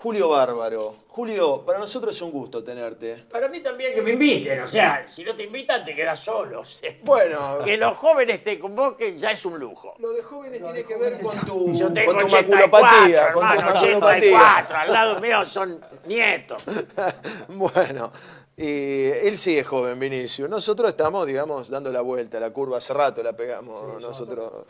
Julio Bárbaro. Julio, para nosotros es un gusto tenerte. Para mí también que me inviten, o sea, si no te invitan te quedas solo. O sea, Bueno, que los jóvenes te convoquen ya es un lujo. lo de jóvenes tiene que ver con Yo tu, tengo con tu 84, maculopatía. Con tu hermano, maculopatía. 84, al lado mío son nietos. Bueno, él sí es joven, Vinicio. Nosotros estamos, digamos, dando la vuelta, la curva hace rato la pegamos Sí, nosotros.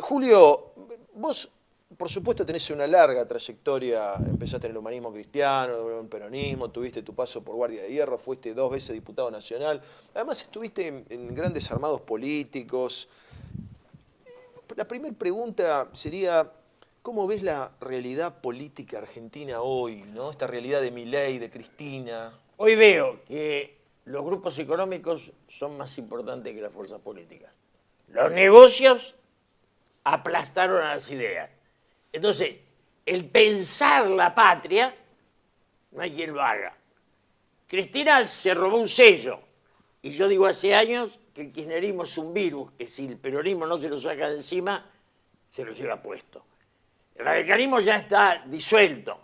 Julio, vos, por supuesto, tenés una larga trayectoria. Empezaste en el humanismo cristiano, luego en el peronismo, tuviste tu paso por Guardia de Hierro, fuiste 2 veces diputado nacional. Además, estuviste en grandes armados políticos. La primera pregunta sería, ¿cómo ves la realidad política argentina hoy, ¿no? Esta realidad de Milei, de Cristina. Hoy veo que los grupos económicos son más importantes que las fuerzas políticas. Los negocios aplastaron a las ideas. Entonces, el pensar la patria, no hay quien lo haga. Cristina se robó un sello. Y yo digo hace años que el kirchnerismo es un virus, que si el peronismo no se lo saca de encima, se lo lleva puesto. El radicalismo ya está disuelto.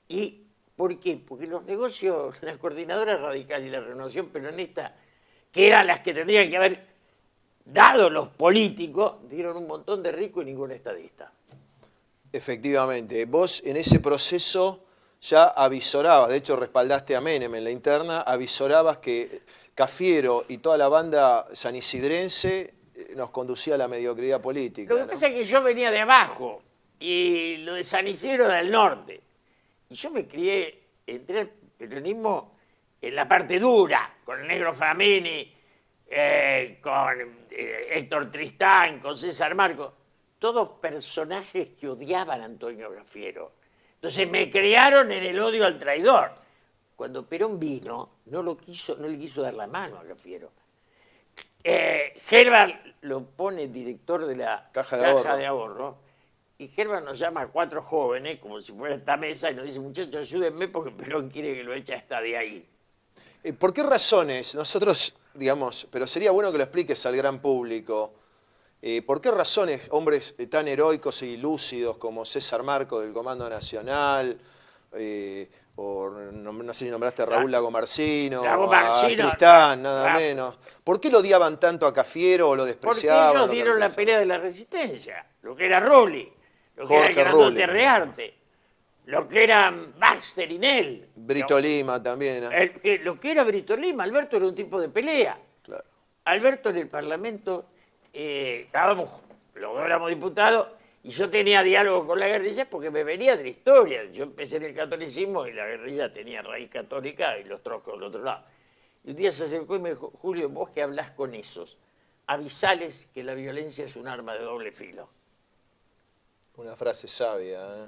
¿Y por qué? Porque los negocios, la coordinadora radical y la renovación peronista, que eran las que tendrían que haber dado los políticos, dieron un montón de ricos y ningún estadista. Efectivamente, vos en ese proceso ya avisorabas, de hecho respaldaste a Menem en la interna, avisorabas que Cafiero y toda la banda sanisidrense nos conducía a la mediocridad política. Lo que pasa es que yo venía de abajo y lo de San Isidro del norte. Y yo me crié, entré al peronismo en la parte dura, con el negro Framini, con Héctor Tristán, con César Marcos. Todos personajes que odiaban a Antonio Cafiero. Entonces me criaron en el odio al traidor. Cuando Perón vino, no le quiso dar la mano a Cafiero. Herbert lo pone director de la Caja de Ahorro. Y Herbert nos llama a 4 jóvenes, como si fuera esta mesa, y nos dice, muchachos, ayúdenme porque Perón quiere que lo eche hasta de ahí. ¿Por qué razones? Nosotros, digamos, pero sería bueno que lo expliques al gran público. ¿Por qué razones hombres tan heroicos y lúcidos como César Marco del Comando Nacional, o no sé si nombraste a Raúl Lagomarsino, a Tristán, nada menos? ¿Por qué lo odiaban tanto a Cafiero o lo Porque despreciaban? ellos dieron la pelea de la resistencia, lo que era Rulli, lo que Jorge era Grandote Rulli. Rearte, lo que eran Baxter y Nel. Brito Lima también. Lo que era Brito Lima, Alberto era un tipo de pelea. Claro. Alberto en el Parlamento, los dos éramos diputados, y yo tenía diálogo con la guerrilla porque me venía de la historia. Yo empecé en el catolicismo y la guerrilla tenía raíz católica y los troscos del otro lado. Y un día se acercó y me dijo, Julio, vos que hablás con esos, avisales que la violencia es un arma de doble filo. Una frase sabia, ¿eh?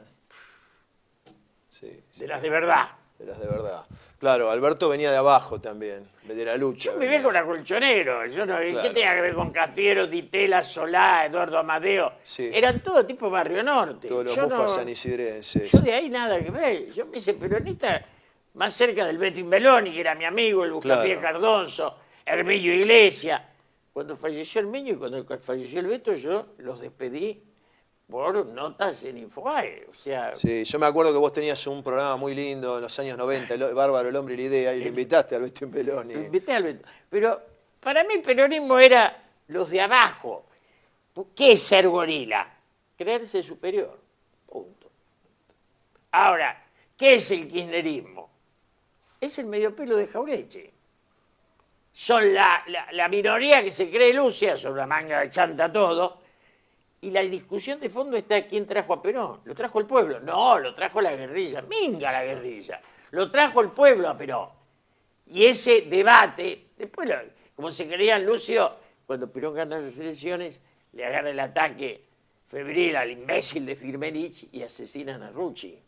Sí, De las de verdad. de las de verdad. Claro, Alberto venía de abajo también, de la lucha. Yo me vengo con colchonero. Yo no, Claro. ¿Qué tenía que ver con Cafiero, Ditela, Solá, Eduardo Amadeo? Sí. Eran todo tipo Barrio Norte. Todos los Yo bufas no- sanisidrenses. Yo de ahí nada que ver. Yo me hice peronista más cerca del Beto Imbeloni, que era mi amigo, el Buscapié Claro. Cardoso, Herminio Iglesias. Cuando falleció Herminio y cuando falleció el Beto, yo los despedí por notas en Infobae. O sea, Sí, yo me acuerdo que vos tenías un programa muy lindo en los años 90, Bárbaro, el hombre y la idea, y lo invitaste al Beto Imbeloni. lo invité al Beto. Pero para mí el peronismo era los de abajo. ¿Qué es ser gorila? Creerse superior. Punto. Ahora, ¿qué es el kirchnerismo? Es el medio pelo de Jaureche. Son la minoría que se cree Lucia, sobre la manga de chanta todo, y la discusión de fondo está quién trajo a Perón. ¿Lo trajo el pueblo? No, lo trajo la guerrilla. Minga la guerrilla. Lo trajo el pueblo a Perón. Y ese debate, después, como se creía en Lucio, cuando Perón gana las elecciones, le agarra el ataque febril al imbécil de Firmenich y asesinan a Rucci.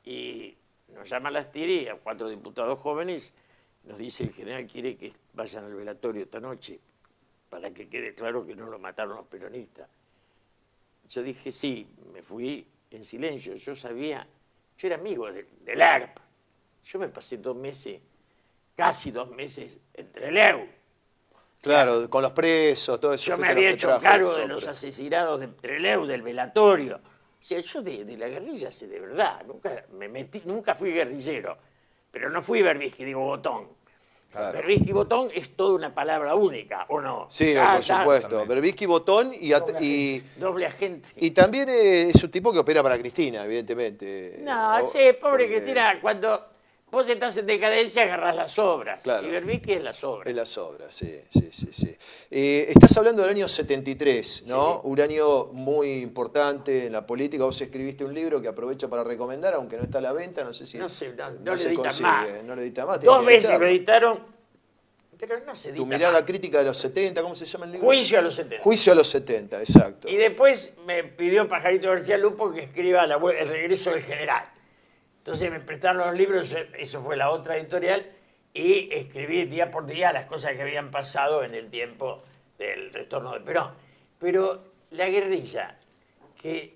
Y nos llaman las Tiri, a 4 diputados jóvenes, nos dice el general quiere que vayan al velatorio esta noche para que quede claro que no lo mataron los peronistas. Yo dije sí, me fui en silencio, yo sabía, yo era amigo del ERP, yo me pasé 2 meses, casi 2 meses en Trelew. Claro, con los presos, todo eso. Yo me fuiste había los que hecho trajo cargo de Sopra. los asesinados de Trelew, del velatorio. O sea, yo de la guerrilla sé de verdad, nunca me metí, nunca fui guerrillero, pero no fui Berbisky, digo Botón. Claro. Berbisky Botón es toda una palabra única, ¿o no? Sí, por supuesto. Berbisky, Botón Doble agente. y también es un tipo que opera para Cristina, evidentemente. No, sí, pobre Cristina, cuando vos estás en decadencia agarrás las obras. Claro. Y Berbisky es las obras. Es las obras, sí. Estás hablando del año 73, ¿no? Sí. Un año muy importante en la política. Vos escribiste un libro que aprovecho para recomendar, aunque no está a la venta, no sé si No sé, no no le se editan consigue. más. No lo editan más. Dos tienen que veces editarlo. lo editaron, pero no se edita Tu mirada más. crítica de los 70, ¿cómo se llama el libro? Juicio a los 70. Juicio a los 70, exacto. Y después me pidió Pajarito García Lupo que escriba el regreso del general. Entonces me prestaron los libros, eso fue la otra editorial, y escribí día por día las cosas que habían pasado en el tiempo del retorno de Perón. Pero la guerrilla, que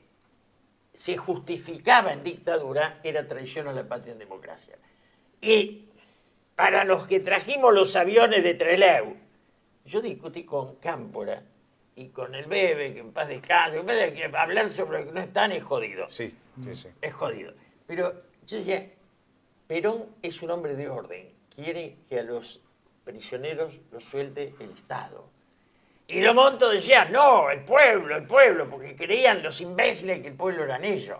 se justificaba en dictadura, era traición a la patria en democracia. Y para los que trajimos los aviones de Trelew, yo discutí con Cámpora y con el Bebe, que en paz descanse, que hablar sobre lo que no están es jodido. Sí. Es jodido. Pero yo decía, Perón es un hombre de orden, quiere que a los prisioneros los suelte el Estado. Y lo monto decía, no, el pueblo, porque creían los imbéciles que el pueblo eran ellos.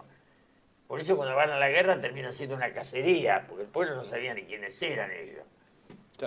Por eso cuando van a la guerra termina siendo una cacería, porque el pueblo no sabía ni quiénes eran ellos.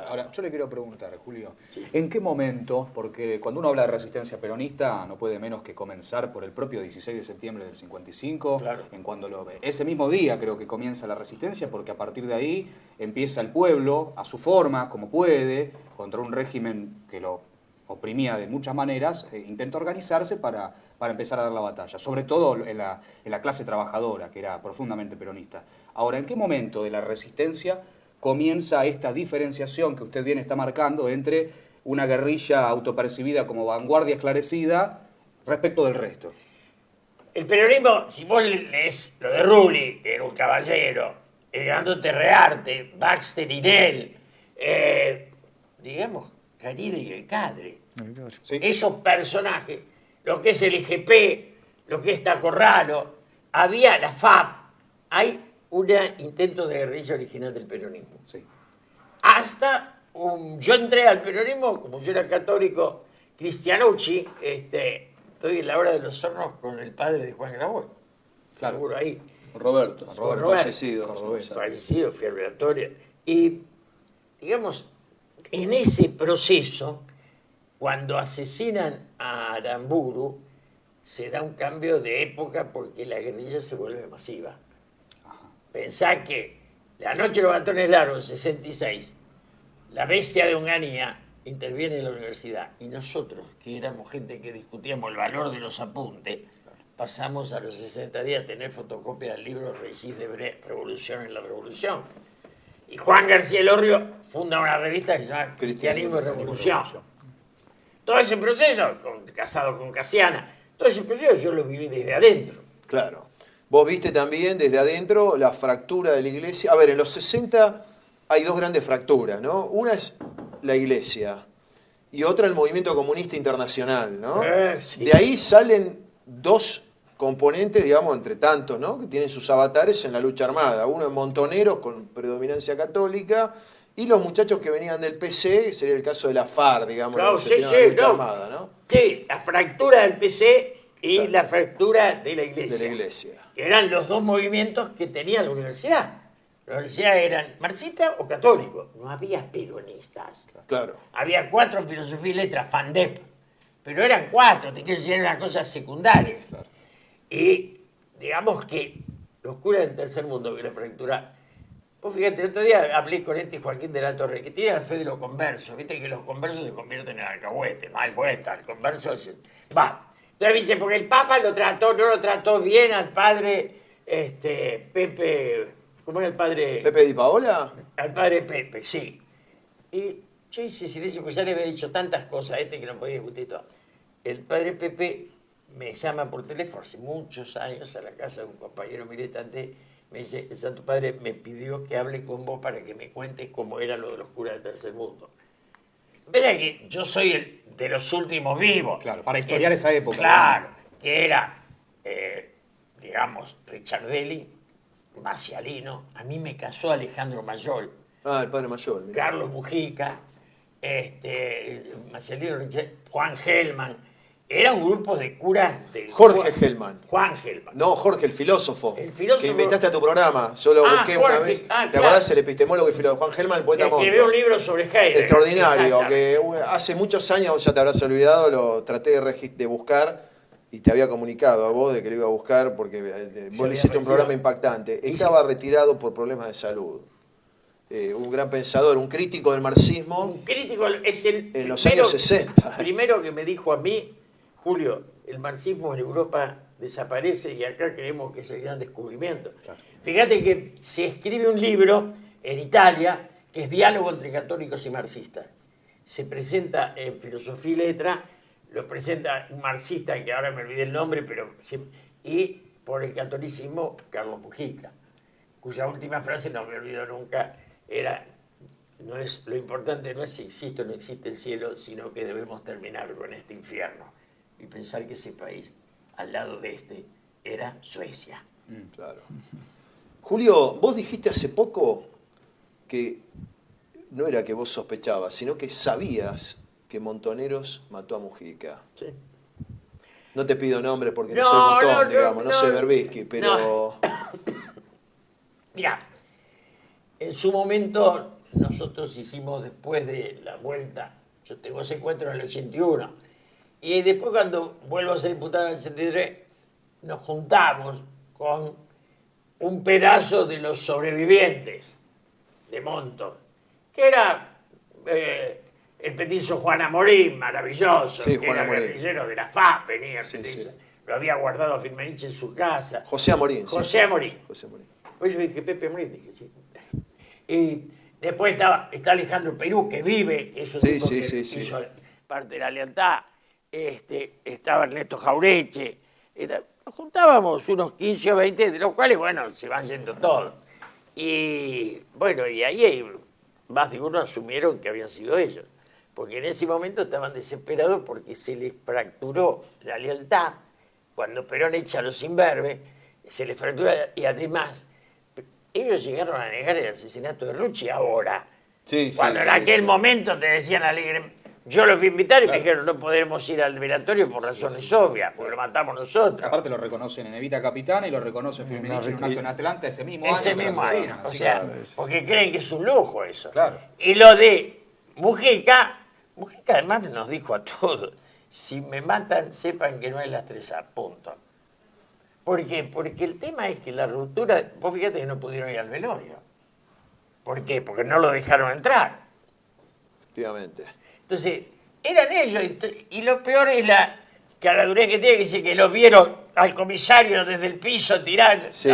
Ahora, yo le quiero preguntar, Julio, ¿en qué momento, porque cuando uno habla de resistencia peronista no puede menos que comenzar por el propio 16 de septiembre del 55, Claro. en cuando ese mismo día creo que comienza la resistencia, porque a partir de ahí empieza el pueblo, a su forma, como puede, contra un régimen que lo oprimía de muchas maneras, intenta organizarse para empezar a dar la batalla, sobre todo en la clase trabajadora, que era profundamente peronista. Ahora, ¿en qué momento de la resistencia comienza esta diferenciación que usted bien está marcando entre una guerrilla autopercibida como vanguardia esclarecida respecto del resto? El peronismo, si vos lees lo de Rulli, que era un caballero, el grandote Rearte, Baxter Inel, digamos, Caride y el Cadre, ¿Sí? esos personajes, lo que es el IGP, lo que es Tacorralo, había la FAP, hay un intento de guerrilla original del peronismo. Sí. Hasta yo entré al peronismo, como yo era católico, Cristianucci, estoy en la hora de los hornos con el padre de Juan Grabois. Claro. Seguro ahí. Roberto, fallecido. Fallecido, Fioratoria. Y, digamos, en ese proceso, cuando asesinan a Aramburu, se da un cambio de época porque la guerrilla se vuelve masiva. Pensá que la noche de los batones largos, 66, la bestia de Onganía interviene en la universidad. Y nosotros, que éramos gente que discutíamos el valor de los apuntes, pasamos a los 60 días a tener fotocopia del libro Regis Debray, Revolución en la Revolución. Y Juan García Elorrio funda una revista que se llama Cristianismo y Revolución. Todo ese proceso, casado con Casiana, todo ese proceso yo lo viví desde adentro. Claro. Vos viste también desde adentro la fractura de la iglesia. A ver, en los 60 hay dos grandes fracturas, ¿no? Una es la iglesia y otra el movimiento comunista internacional, ¿no? Sí. De ahí salen dos componentes, digamos, entre tantos, ¿no? Que tienen sus avatares en la lucha armada. Uno en Montoneros, con predominancia católica, y los muchachos que venían del PC, que sería el caso de la FARC, digamos, Claro, que se tiraron a la lucha armada, ¿no? Sí, la fractura del PC y Exacto. la fractura de la iglesia. De la iglesia. Que eran los dos movimientos que tenía la universidad. La universidad eran marxista o católico. No había peronistas. Claro. Había 4 filosofía y letras, FANDEP. Pero eran 4, te quiero decir, era una cosa secundaria. Claro. Y digamos que los curas del tercer mundo, que la fractura. Vos fíjate, el otro día hablé con Joaquín de la Torre, que tiene la fe de los conversos. Viste que los conversos se convierten en alcahuete, mal puesta. El converso va. Entonces dice, porque el Papa no lo trató bien al padre Pepe. ¿Cómo era el padre? ¿Pepe Di Paola? Al padre Pepe, sí. Y yo hice silencio, porque ya le había dicho tantas cosas a que no podía discutir todo. El padre Pepe me llama por teléfono hace muchos años a la casa de un compañero militante. Me dice, el Santo Padre me pidió que hable con vos para que me cuentes cómo era lo de los curas del tercer mundo. Vea que yo soy el de los últimos vivos. Claro, para historiar esa época. Claro, que era, digamos, Ricciardelli, Macialino, a mí me casó Alejandro Mayol, Ah, el padre mayor. mirá. Carlos Mujica, Macialino, Juan Gelman. Era un grupo de curas del Jorge Gelman. Juan Gelman. No, Jorge, el filósofo. El filósofo. Que invitaste a tu programa. Yo lo busqué Jorge. una vez. Ah, ¿Te claro. acordás? El epistemólogo y filósofo. Juan Gelman, el poeta Monto. Escribió un libro sobre Heidegger. Extraordinario. Exactamente. Que hace muchos años, ya te habrás olvidado, lo traté de buscar y te había comunicado a vos de que lo iba a buscar porque vos le hiciste un programa impactante. Estaba retirado por problemas de salud. Un gran pensador, un crítico del marxismo. Un crítico es el En los primero- años 60. Primero que me dijo a mí, Julio, el marxismo en Europa desaparece y acá creemos que es el gran descubrimiento. Claro. Fíjate que se escribe un libro en Italia que es Diálogo entre católicos y marxistas. Se presenta en Filosofía y Letra, lo presenta un marxista que ahora me olvidé el nombre, y por el catolicismo Carlos Mujica, cuya última frase no me olvido nunca, era: lo importante no es si existe o no existe el cielo, sino que debemos terminar con este infierno y pensar que ese país al lado de este era Suecia. Claro. Julio, vos dijiste hace poco que no era que vos sospechabas, sino que sabías que Montoneros mató a Mujica. ¿Sí? No te pido nombres porque no, No, soy Montón, no, no, digamos, no no. soy Berbisky, pero... Mirá, en su momento nosotros hicimos después de la vuelta, yo tengo ese encuentro en el 81, y después cuando vuelvo a ser diputado en el 83, nos juntamos con un pedazo de los sobrevivientes de Monto, que era el petizo Juan Amorín, maravilloso, Sí, que Juan era Amorín. guerrillero de la FAP, venía el Sí, petizo, sí. lo había guardado a Firmenich en su casa. José Amorín. sí, José sí. Amorín. José Amorín. Pues yo dije, Pepe Amorín, dije, sí. Y después está Alejandro Perú, que vive, que es un Sí, tipo sí, que sí, sí. hizo parte de la lealtad. Estaba Ernesto Jaureche. Nos juntábamos unos 15 o 20, de los cuales, bueno, se van yendo todos. Y bueno, y ahí más de uno asumieron que habían sido ellos. Porque en ese momento estaban desesperados porque se les fracturó la lealtad. Cuando Perón echa a los imberbes, se les fractura, y además ellos llegaron a negar el asesinato de Rucci ahora. Sí, sí, Cuando en sí, aquel sí. momento te decían alegre, yo los fui a invitar y me dijeron no podemos ir al velatorio por razones obvias, porque lo matamos nosotros. Aparte lo reconocen en Evita Capitana y lo reconoce Firmenich en un acto en Atlanta ese mismo Ese año. que lo mismo año. asesinan. O Así sea, que- porque creen que es un lujo eso. Claro. Y lo de Mujica además nos dijo a todos, si me matan, sepan que no es la 3A, punto. ¿Por qué? Porque el tema es que la ruptura, vos fíjate que no pudieron ir al velorio. ¿Por qué? Porque no lo dejaron entrar. Efectivamente. Entonces, eran ellos, y lo peor es la caradurez que tiene, que dice que lo vieron al comisario desde el piso tirar. Sí,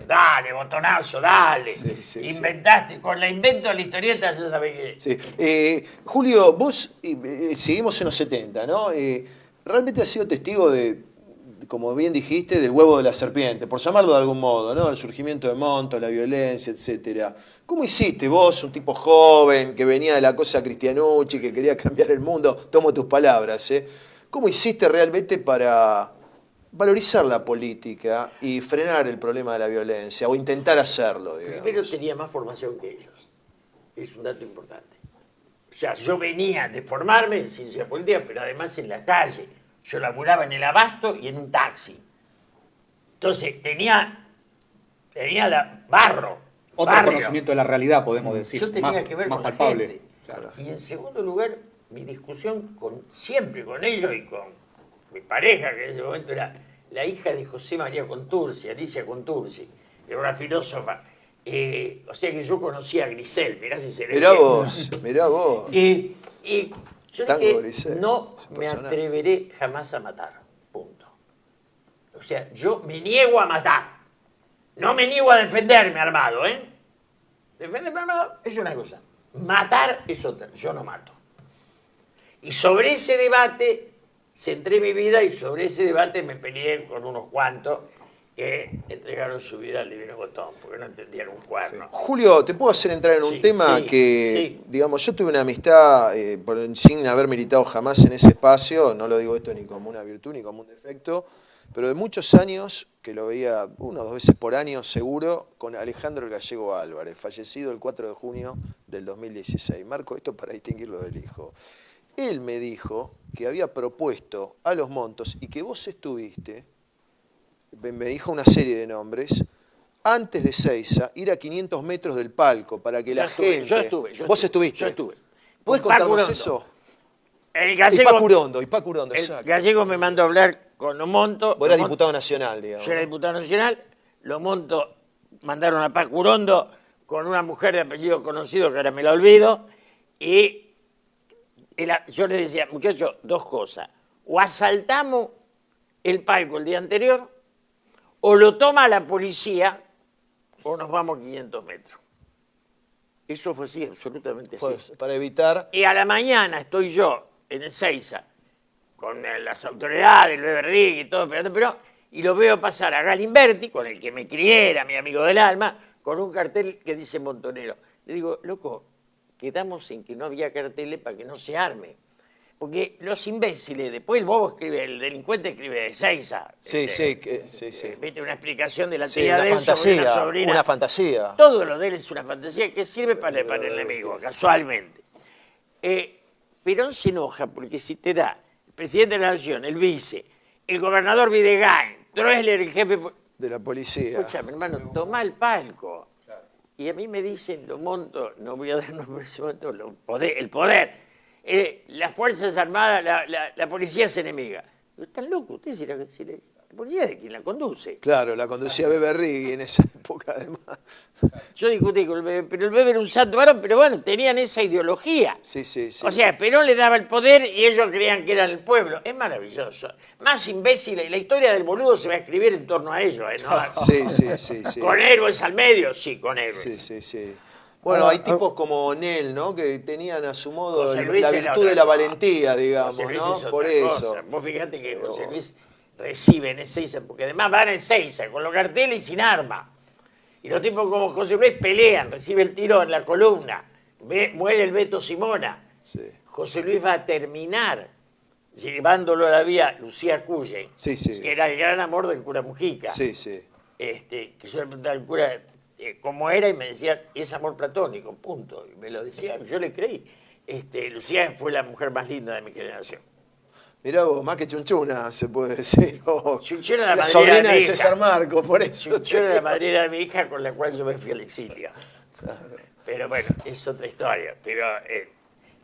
Dale, botonazo, dale. Sí, sí, Inventaste, con la invento de la historieta ya sabés que... Sí. Julio, vos seguimos en los 70, ¿no? Realmente has sido testigo de, como bien dijiste, del huevo de la serpiente, por llamarlo de algún modo, ¿no? El surgimiento de Monto, la violencia, etcétera. ¿Cómo hiciste vos, un tipo joven, que venía de la cosa cristianucci, que quería cambiar el mundo? Tomo tus palabras, ¿eh? ¿Cómo hiciste realmente para valorizar la política y frenar el problema de la violencia, o intentar hacerlo, digamos? Primero tenía más formación que ellos. Es un dato importante. O sea, yo venía de formarme en ciencia política, pero además en la calle. Yo laburaba en el abasto y en un taxi. Entonces tenía barrio. Otro conocimiento de la realidad, podemos decir. Yo tenía más, que ver más con palpable. la gente. Claro. Y en segundo lugar, mi discusión siempre con ellos y con mi pareja, que en ese momento era la hija de José María Contursi, Alicia Contursi, era una filósofa. O sea que yo conocía a Grisel, mirá si se le Mirá ve. vos. Y yo Tango dije, Grisel, no ese me personaje. atreveré jamás a matar, punto. O sea, yo me niego a matar. No me niego a defenderme armado, ¿eh? Defenderme armado es una cosa. Matar es otra. Yo no mato. Y sobre ese debate centré mi vida, y sobre ese debate me peleé con unos cuantos que entregaron su vida al divino botón, porque no entendían un cuerno. Julio, ¿te puedo hacer entrar en un Sí, tema sí, que, sí. digamos, yo tuve una amistad sin haber militado jamás en ese espacio, no lo digo esto ni como una virtud ni como un defecto, pero de muchos años, que lo veía 1 o 2 veces por año seguro, con Alejandro el Gallego Álvarez, fallecido el 4 de junio del 2016. Marco esto para distinguirlo del hijo. Él me dijo que había propuesto a Los Montos y que vos estuviste, me dijo una serie de nombres, antes de Seiza, ir a 500 metros del palco para que la gente... Yo estuve. ¿Vos estuviste? Yo estuve. ¿Podés Con Paco contarnos Urondo. eso? El Y gallego, Paco Urondo, el exacto. gallego me mandó a hablar con Lomonto. Vos eras diputado nacional, digamos. Yo era diputado nacional. Lomonto mandaron a Paco Urondo con una mujer de apellido conocido que ahora me la olvido. Y yo le decía, muchachos, 2 cosas. O asaltamos el palco el día anterior, o lo toma la policía, o nos vamos 500 metros. Eso fue así, absolutamente así. Para evitar... Y a la mañana estoy yo en el Seiza, con las autoridades, el Beberrig y todo, y lo veo pasar a Galimberti, con el que me crié, era mi amigo del alma, con un cartel que dice Montonero. Le digo, loco, quedamos en que no había carteles para que no se arme. Porque los imbéciles, después el bobo escribe, el delincuente escribe Seiza. Sí. Viste, una explicación de la Sí, tía una de él sobre una fantasía, sobrina. una fantasía. Todo lo de él es una fantasía que sirve para el enemigo, casualmente. Perón se enoja porque si te da el presidente de la Nación, el vice, el gobernador Videgain, Troessler, el jefe... De la policía. Escúchame, hermano, toma el palco. Y a mí me dicen, lo monto, no voy a dar nombres, el poder. Las Fuerzas Armadas, la policía es enemiga. ¿Están locos ustedes? Si la policía es de quien la conduce. Claro, la conducía Beberrig en esa época, además. Yo discutí con el Bebe, pero el Bebe era un santo varón, pero bueno, tenían esa ideología. Sí. O sea, Perón le daba el poder y ellos creían que eran el pueblo. Es maravilloso. Más imbécil, y la historia del boludo se va a escribir en torno a ellos. ¿No? Sí. ¿Con héroes al medio? Sí, con héroes. Sí. Bueno, hay tipos como Nel, ¿no? Que tenían a su modo José Luis la era virtud otra de la cosa. valentía, digamos, José Luis ¿no? es Por otra eso. cosa. Vos fíjate que José Luis recibe en Ezeiza, porque además van a Ezeiza con los carteles y sin arma. Y los tipos como José Luis pelean, recibe el tiro en la columna, muere el Beto Simona. Sí. José Luis va a terminar llevándolo a la vía Lucía Cuye, que era el gran amor del cura Mujica. Sí. Que yo le preguntaba al cura cómo era y me decía, es amor platónico, punto. Y me lo decía, yo le creí. Lucía fue la mujer más linda de mi generación. Mirá vos, más que chunchuna, se puede decir. Chunchuna era la sobrina madrina de mi hija. César Marco, por eso. Chunchuna era la madrina de mi hija con la cual yo me fui al exilio. Pero bueno, es otra historia. Pero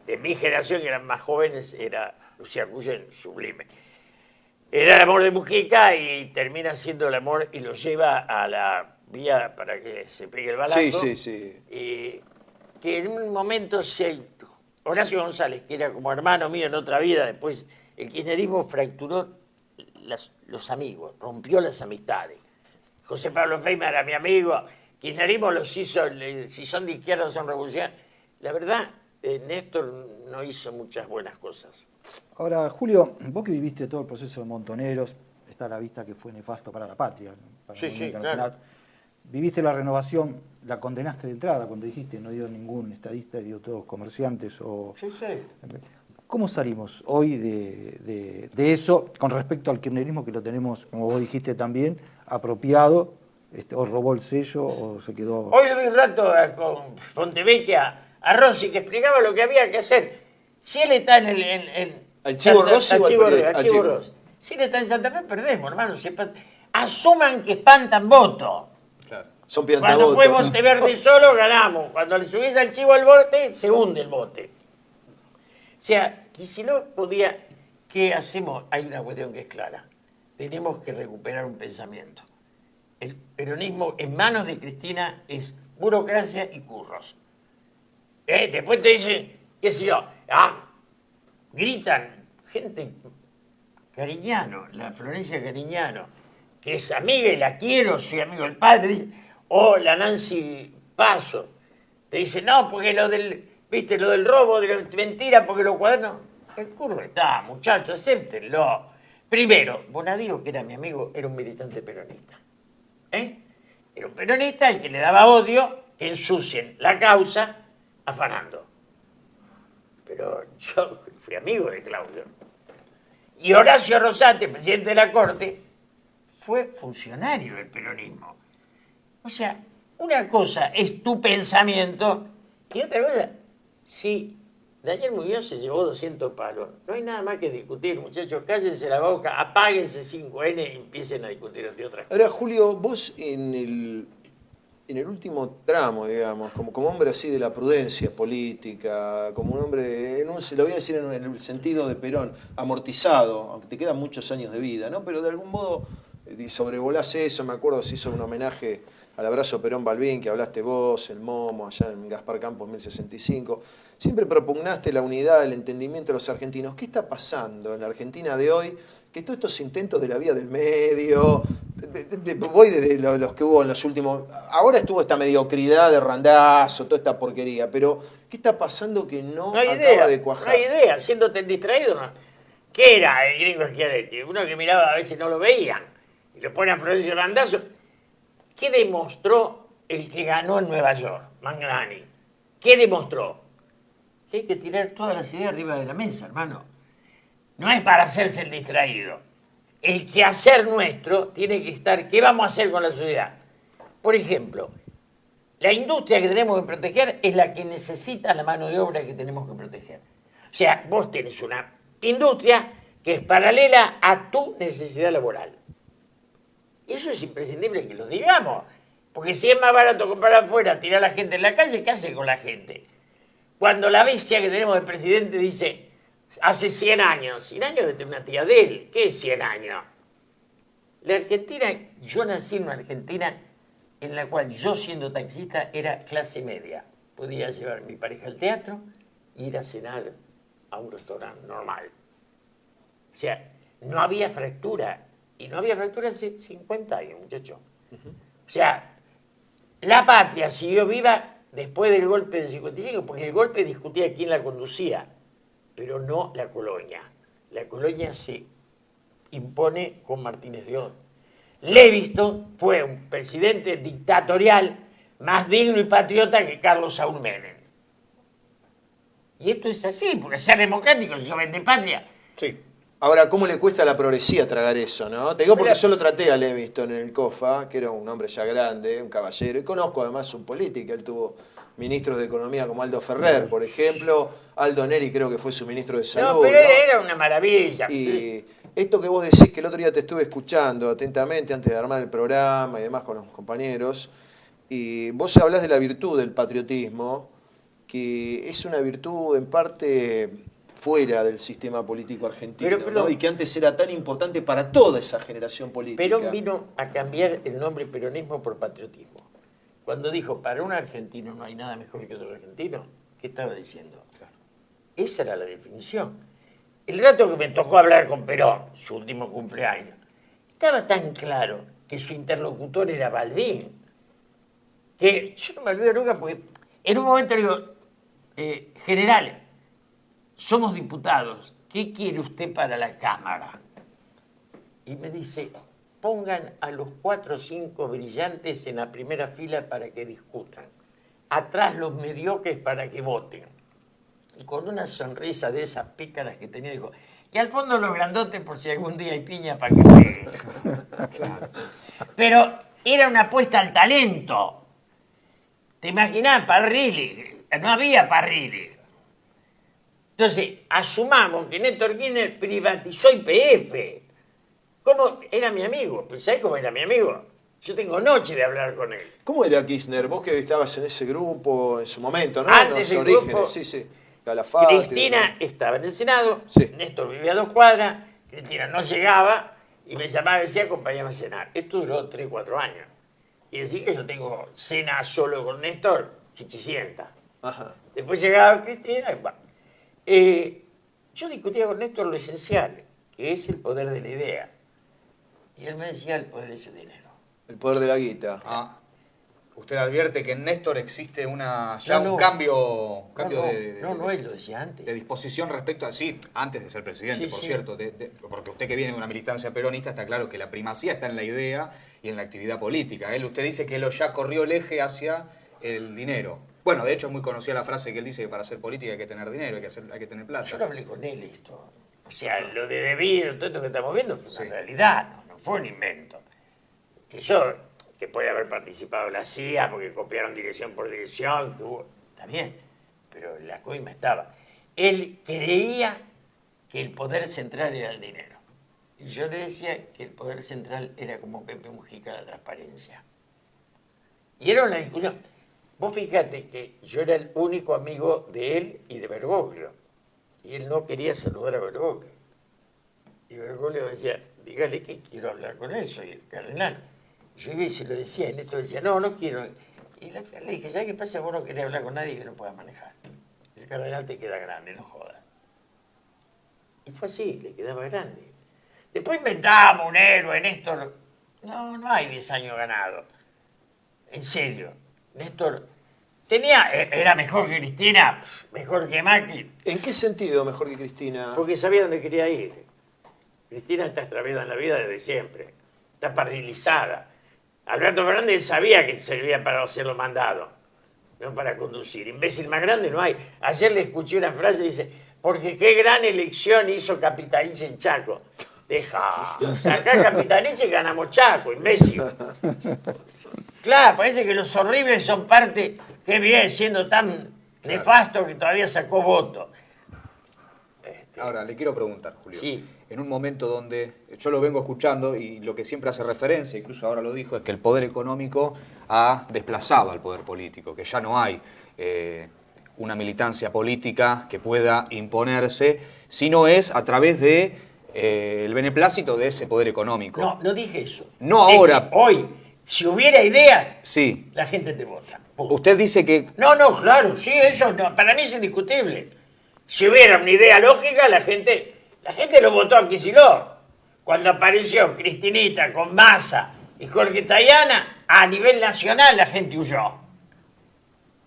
de mi generación, que eran más jóvenes, era Lucía Cuyen sublime. Era el amor de Mujica y termina siendo el amor y lo lleva a la vía para que se pegue el balazo. Sí. Y que en un momento Horacio González, que era como hermano mío en otra vida, después el kirchnerismo fracturó los amigos, rompió las amistades. José Pablo Feynman era mi amigo, kirchnerismo los hizo, si son de izquierda son revolucionarios. La verdad, Néstor no hizo muchas buenas cosas. Ahora, Julio, vos que viviste todo el proceso de Montoneros, está a la vista que fue nefasto para la patria, para la Unión Internacional. Claro. Viviste la renovación, la condenaste de entrada cuando dijiste no dio ningún estadista, dio todos comerciantes o... Sí. ¿Cómo salimos hoy de eso con respecto al kirchnerismo que lo tenemos, como vos dijiste también, apropiado, o robó el sello o se quedó... Hoy lo vi un rato con Fontevecchia a Rossi que explicaba lo que había que hacer. Si él está ¿Al Chivo Rossi o al Chivo Rossi? Si él está en Santa Fe, perdemos, hermano. Asuman que espantan votos. Claro. Son Cuando piantavotos. fue Monteverde solo, ganamos. Cuando le subís al chivo al bote, se hunde el bote. O sea, Kicillof podía... ¿Qué hacemos? Hay una cuestión que es clara. Tenemos que recuperar un pensamiento. El peronismo en manos de Cristina es burocracia y curros. Después te dicen, qué sé yo, gritan, gente, Cariñano, la Florencia Cariñano, que es amiga y la quiero, soy amigo del padre, dice, o la Nancy Paso, te dice, no, porque lo del robo, de la mentira, porque los cuadernos, el curro está, muchachos, acéptenlo. Primero, Bonadío, que era mi amigo, era un militante peronista. Era un peronista al que le daba odio que ensucien la causa afanando. Pero yo fui amigo de Claudio. Y Horacio Rosati, presidente de la Corte, fue funcionario del peronismo. O sea, una cosa es tu pensamiento y otra cosa, si Daniel Muñoz se llevó 200 palos, no hay nada más que discutir, muchachos, cállense la boca, apáguense 5N y empiecen a discutir de otras cosas. Ahora, Julio, vos en el último tramo, digamos, como hombre así de la prudencia política, como un hombre, lo voy a decir en el sentido de Perón, amortizado, aunque te quedan muchos años de vida, ¿no? Pero de algún modo sobrevolás eso, me acuerdo, se hizo un homenaje al abrazo Perón-Balbín, que hablaste vos, el Momo, allá en Gaspar Campos 1065. Siempre propugnaste la unidad, el entendimiento de los argentinos. ¿Qué está pasando en la Argentina de hoy? Que todos estos intentos de la vía del medio, voy de los que hubo en los últimos... Ahora estuvo esta mediocridad de Randazzo, toda esta porquería, pero ¿qué está pasando que no hay acaba idea, de cuajar? No hay idea, siéndote distraído, ¿no? ¿Qué era el gringo Schiaretti? Uno que miraba, a veces no lo veían, y lo pone a Florencio Randazzo. ¿Qué demostró el que ganó en Nueva York, Manglani? ¿Qué demostró? Que hay que tirar todas las ideas arriba de la mesa, hermano. No es para hacerse el distraído. El quehacer nuestro tiene que estar, ¿qué vamos a hacer con la sociedad? Por ejemplo, la industria que tenemos que proteger es la que necesita la mano de obra que tenemos que proteger. O sea, vos tenés una industria que es paralela a tu necesidad laboral. Y eso es imprescindible que lo digamos. Porque si es más barato comprar afuera, tirar a la gente en la calle, ¿qué hace con la gente? Cuando la bestia que tenemos del presidente dice, hace 100 años, 100 años de una tía de él, ¿qué es 100 años? La Argentina, yo nací en una Argentina en la cual yo siendo taxista era clase media. Podía llevar a mi pareja al teatro e ir a cenar a un restaurante normal. O sea, no había fractura. Y no había fractura hace 50 años, muchachos. O sea, la patria siguió viva después del golpe del 55, porque el golpe discutía quién la conducía, pero no la colonia. La colonia se impone con Martínez de Oz. Levingston fue un presidente dictatorial más digno y patriota que Carlos Saúl Menem. Y esto es así, porque ser democrático, eso vende patria. Sí. Ahora, ¿cómo le cuesta a la progresía tragar eso, no? Te digo porque yo lo traté a Levingston en el COFA, que era un hombre ya grande, un caballero, y conozco además su política. Él tuvo ministros de Economía como Aldo Ferrer, por ejemplo. Aldo Neri creo que fue su ministro de Salud. No, pero era una maravilla. Y esto que vos decís, que el otro día te estuve escuchando atentamente antes de armar el programa y demás con los compañeros, y vos hablás de la virtud del patriotismo, que es una virtud en parte fuera del sistema político argentino, pero, ¿no? Y que antes era tan importante para toda esa generación política. Perón vino a cambiar el nombre peronismo por patriotismo. Cuando dijo, para un argentino no hay nada mejor que otro argentino, ¿qué estaba diciendo? Claro. Esa era la definición. El rato que me tocó hablar con Perón, su último cumpleaños, estaba tan claro que su interlocutor era Balbín, que yo no me olvido nunca, porque en un momento le digo, general, somos diputados, ¿qué quiere usted para la Cámara? Y me dice, pongan a los 4 o 5 brillantes en la primera fila para que discutan. Atrás los mediocres para que voten. Y con una sonrisa de esas pícaras que tenía, dijo, y al fondo los grandotes por si algún día hay piña para que peguen. Claro. Pero era una apuesta al talento. ¿Te imaginás? Parrilli. No había Parrilli. Entonces, asumamos que Néstor Kirchner privatizó YPF. ¿Cómo? Era mi amigo. ¿Sabés cómo era mi amigo? Yo tengo noche de hablar con él. ¿Cómo era Kirchner? Vos que estabas en ese grupo en su momento, ¿no? Antes del orígenes, grupo, sí, sí. Calafate, Cristina estaba en el Senado, sí. Néstor vivía a 2 cuadras, Cristina no llegaba y me llamaba y decía, acompáñame a cenar. Esto duró 3 o 4 años. Quiere decir que yo tengo cena solo con Néstor, Chichicienta. Ajá. Después llegaba Cristina y bueno. Yo discutía con Néstor lo esencial, que es el poder de la idea. Y él me decía, el poder es el dinero. El poder de la guita. Ah, usted advierte que en Néstor existe un No. cambio No, él lo decía antes. de disposición respecto a, sí, antes de ser presidente, Sí, por sí. cierto, porque usted que viene de una militancia peronista está claro que la primacía está en la idea y en la actividad política. Usted dice que él ya corrió el eje hacia el dinero. Bueno, de hecho es muy conocida la frase que él dice que para hacer política hay que tener dinero, hay que tener plata. Yo lo hablé con él esto. O sea, lo de debido, todo esto que estamos viendo fue una realidad, no fue un invento. Eso, que puede haber participado la CIA porque copiaron dirección por dirección, que hubo, está bien, pero la coima estaba. Él creía que el poder central era el dinero. Y yo le decía que el poder central era como Pepe Mujica, la transparencia. Y era una discusión. Vos fíjate que yo era el único amigo de él y de Bergoglio. Y él no quería saludar a Bergoglio. Y Bergoglio decía, dígale que quiero hablar con él, soy el cardenal. Yo iba y se lo decía, y Néstor decía, no, no quiero. Y le dije, ¿sabes qué pasa? Vos no querés hablar con nadie que no pueda manejar. El cardenal te queda grande, no jodas. Y fue así, le quedaba grande. Después inventamos un héroe, Néstor. No hay 10 años ganado. En serio. Néstor era mejor que Cristina, mejor que Macri. ¿En qué sentido mejor que Cristina? Porque sabía dónde quería ir. Cristina está extraviada en la vida desde siempre. Está paralizada. Alberto Fernández sabía que servía para hacer los mandados, no para conducir. Imbécil más grande no hay. Ayer le escuché una frase, dice, porque qué gran elección hizo Capitanich en Chaco. Deja, sacá Capitanich y ganamos Chaco, imbécil. Claro, parece que los horribles son parte, qué bien, siendo tan nefasto que todavía sacó voto. Ahora, le quiero preguntar, Julio. Sí. En un momento donde yo lo vengo escuchando y lo que siempre hace referencia, incluso ahora lo dijo, es que el poder económico ha desplazado al poder político, que ya no hay una militancia política que pueda imponerse, sino es a través de el beneplácito de ese poder económico. No dije eso. No Dije, ahora. hoy, si hubiera ideas, Sí. la gente te vota. Punto. Usted dice que... No, claro, sí, eso no, para mí es indiscutible. Si hubiera una idea lógica, la gente lo votó a Kicillof. Cuando apareció Cristinita con Massa y Jorge Tayana, a nivel nacional la gente huyó.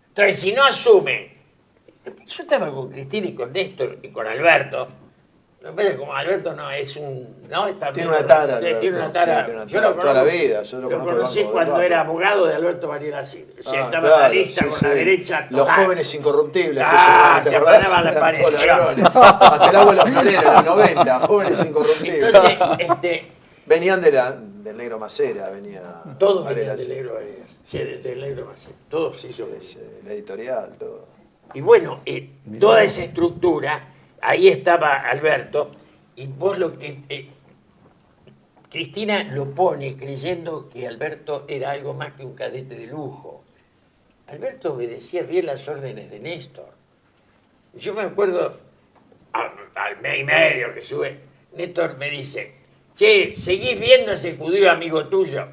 Entonces, si no asume, yo estaba con Cristina y con Néstor y con Alberto. No, pero como Alberto no es un... ¿no? Está Tiene una tara, Tiene Alberto, una tara. sí, tiene una Yo tara lo toda la conozco, vida, yo lo conozco conocí del Banco cuando del era Banco. abogado de Alberto Varela Silva. O sea, estaba Claro, en la lista sí, con sí. la derecha Los total. jóvenes incorruptibles, Ah, eso, se ¿te acordás? apagaban la Eran pared. todos ladrones. Hasta el abuelo Florero, en los 90, jóvenes incorruptibles. Entonces, Venían del negro Macera, venía todos Varela venían del Silva. negro Varela. Sí, del negro Macera. Todos sí son. La editorial, todo. Y bueno, toda esa estructura, ahí estaba Alberto, y vos lo que... Cristina lo pone creyendo que Alberto era algo más que un cadete de lujo. Alberto obedecía bien las órdenes de Néstor. Yo me acuerdo, al mes y medio que sube, Néstor me dice, che, ¿seguís viendo a ese judío amigo tuyo?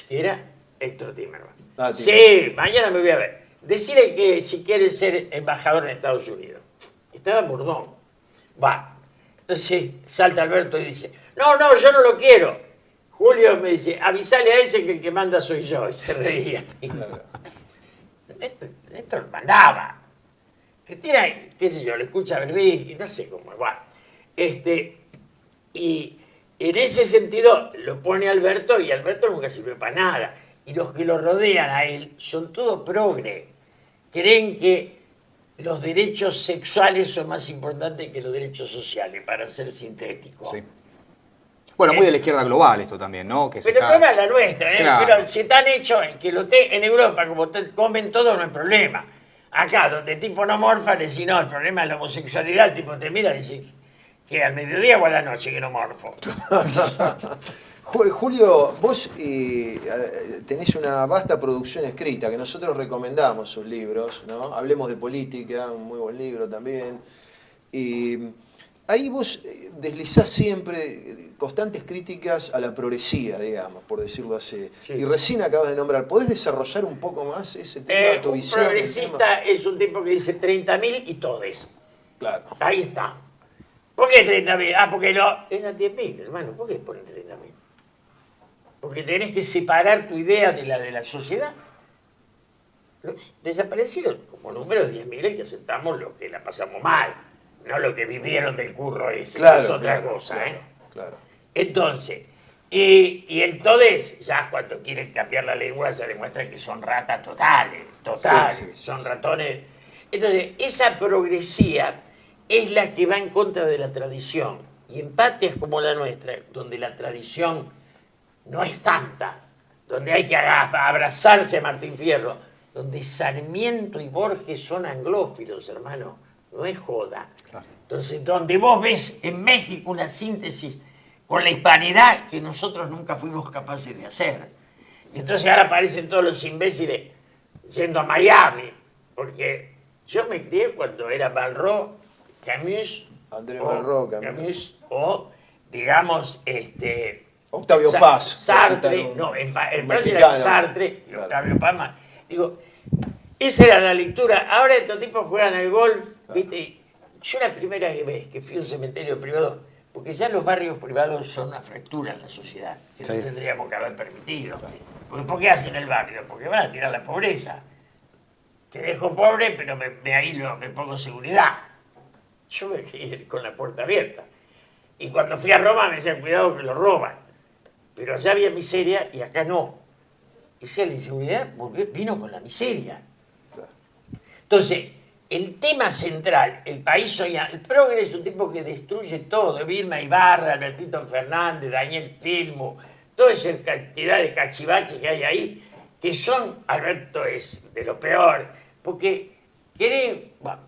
Que era Héctor Timerman. Sí, mañana me voy a ver. Decirle que si quiere ser embajador en Estados Unidos. Estaba Bordón. Va. Entonces salta Alberto y dice, no, yo no lo quiero. Julio me dice, avisale a ese que el que manda soy yo. Y se reía. Esto lo mandaba. Cristina, qué sé yo, le escucha a Berbisky, no sé cómo va. Y en ese sentido lo pone Alberto y Alberto nunca sirvió para nada. Y los que lo rodean a él son todos progre. Creen que los derechos sexuales son más importantes que los derechos sociales, para ser sintético. Sí. Bueno, muy de la izquierda global esto también, ¿no? Que se Pero el está- problema es la nuestra, ¿eh? Claro. Pero si están hechos que en Europa, como comen todo, no hay problema. Acá, donde el tipo no morfa, le dice, no, el problema es la homosexualidad, el tipo te mira y dice, que al mediodía o a la noche que no morfo. Julio, vos tenés una vasta producción escrita que nosotros recomendamos sus libros, ¿no? Hablemos de política, un muy buen libro también. Y ahí vos deslizás siempre constantes críticas a la progresía, digamos, por decirlo así. Sí. Y recién acabas de nombrar, ¿podés desarrollar un poco más ese tema de tu Un visión? del progresista es un tipo que dice 30.000 y todes. tema? Claro. Ahí está. ¿Por qué 30.000? Ah, porque eran 10.000, hermano. ¿Por qué ponen 30.000? Porque tenés que separar tu idea de la sociedad. Desapareció como número 10.000 y que aceptamos lo que la pasamos mal, no lo que vivieron del curro ese, Claro, que es otra claro, cosa. claro, ¿eh? claro. Entonces, y el todes, ya cuando quieren cambiar la lengua, ya demuestran que son ratas totales, Sí, son ratones. Entonces, esa progresía es la que va en contra de la tradición. Y en patrias como la nuestra, donde la tradición no es tanta, donde hay que abrazarse a Martín Fierro, donde Sarmiento y Borges son anglófilos, hermano, no es joda. Claro. Entonces, donde vos ves en México una síntesis con la hispanidad que nosotros nunca fuimos capaces de hacer. Y entonces ahora aparecen todos los imbéciles yendo a Miami, porque yo me crié cuando era Malraux, Camus, André Malraux, Camus, o digamos, Octavio Paz. Sartre, no, en Francia mexicano. era Sartre y Claro. Octavio Paz más. Digo, esa era la lectura. Ahora estos tipos juegan al golf, ¿viste? Yo la primera vez que fui a un cementerio privado, porque ya los barrios privados son una fractura en la sociedad, que no tendríamos que haber permitido. Porque, ¿por qué hacen el barrio? Porque van a tirar la pobreza. Te dejo pobre, pero me pongo seguridad. Yo me crié con la puerta abierta. Y cuando fui a Roma me decían, cuidado que lo roban. Pero allá había miseria y acá no. Esa la inseguridad vino con la miseria. Entonces, el tema central, el país soñado, el progre es un tipo que destruye todo. Vilma Ibarra, Albertito Fernández, Daniel Filmo, toda esa cantidad de cachivaches que hay ahí, que son, Alberto es de lo peor, porque quieren, bueno,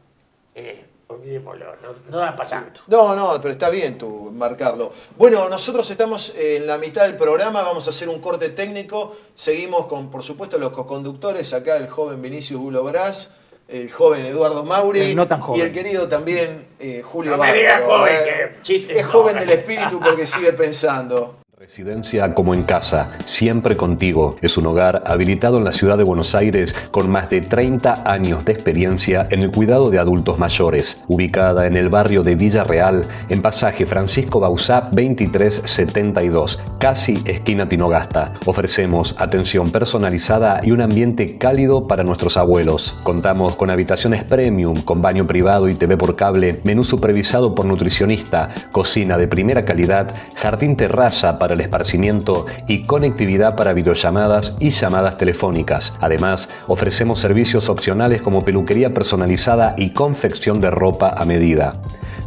olvidémoslo, no da pasando. No, pero está bien tú marcarlo. Bueno, nosotros estamos en la mitad del programa, vamos a hacer un corte técnico. Seguimos con, por supuesto, los coconductores, acá el joven Vinicius Bulo Brás, el joven Eduardo Mauri, El no tan joven. y el querido también Julio No me digas Bárbaro. joven, que chistes Es no. joven del espíritu porque sigue pensando. Residencia como en casa, siempre contigo. Es un hogar habilitado en la ciudad de Buenos Aires con más de 30 años de experiencia en el cuidado de adultos mayores. Ubicada en el barrio de Villa Real, en pasaje Francisco Bauzá 2372, casi esquina Tinogasta. Ofrecemos atención personalizada y un ambiente cálido para nuestros abuelos. Contamos con habitaciones premium, con baño privado y TV por cable, menú supervisado por nutricionista, cocina de primera calidad, jardín terraza para el esparcimiento y conectividad para videollamadas y llamadas telefónicas. Además, ofrecemos servicios opcionales como peluquería personalizada y confección de ropa a medida.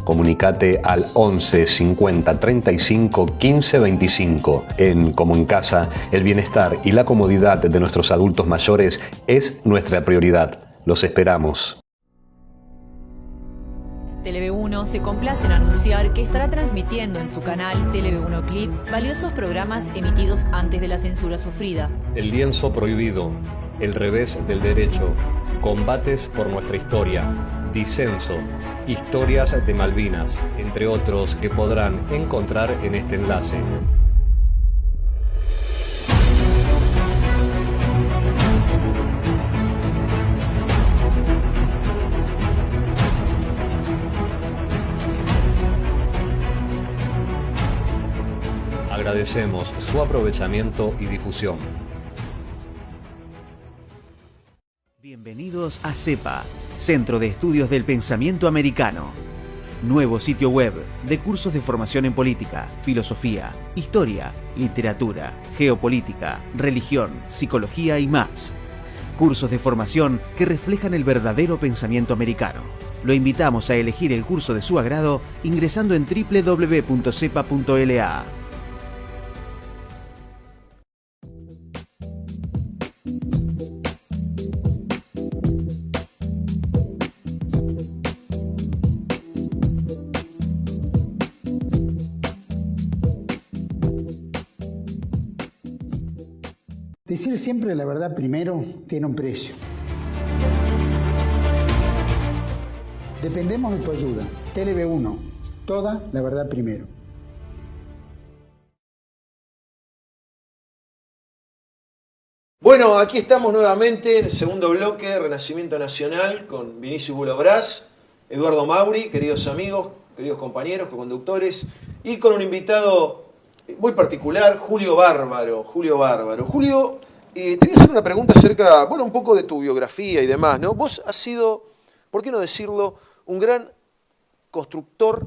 Comunicate al 11 50 35 15 25. En Como en Casa, el bienestar y la comodidad de nuestros adultos mayores es nuestra prioridad. Los esperamos. Tele1 se complace en anunciar que estará transmitiendo en su canal Tele1 Clips valiosos programas emitidos antes de la censura sufrida. El lienzo prohibido, el revés del derecho, combates por nuestra historia, disenso, historias de Malvinas, entre otros que podrán encontrar en este enlace. Agradecemos su aprovechamiento y difusión. Bienvenidos a CEPA, Centro de Estudios del Pensamiento Americano. Nuevo sitio web de cursos de formación en política, filosofía, historia, literatura, geopolítica, religión, psicología y más. Cursos de formación que reflejan el verdadero pensamiento americano. Lo invitamos a elegir el curso de su agrado ingresando en www.cepa.la. Decir siempre la verdad primero tiene un precio. Dependemos de tu ayuda. TLV1, toda la verdad primero. Bueno, aquí estamos nuevamente en el segundo bloque de Renacimiento Nacional con Vinicius Bulo Brás, Eduardo Mauri, queridos amigos, queridos compañeros, coconductores, y con un invitado muy particular, Julio Bárbaro. Julio, te voy a hacer una pregunta acerca, bueno, un poco de tu biografía y demás, ¿no? Vos has sido, ¿por qué no decirlo?, un gran constructor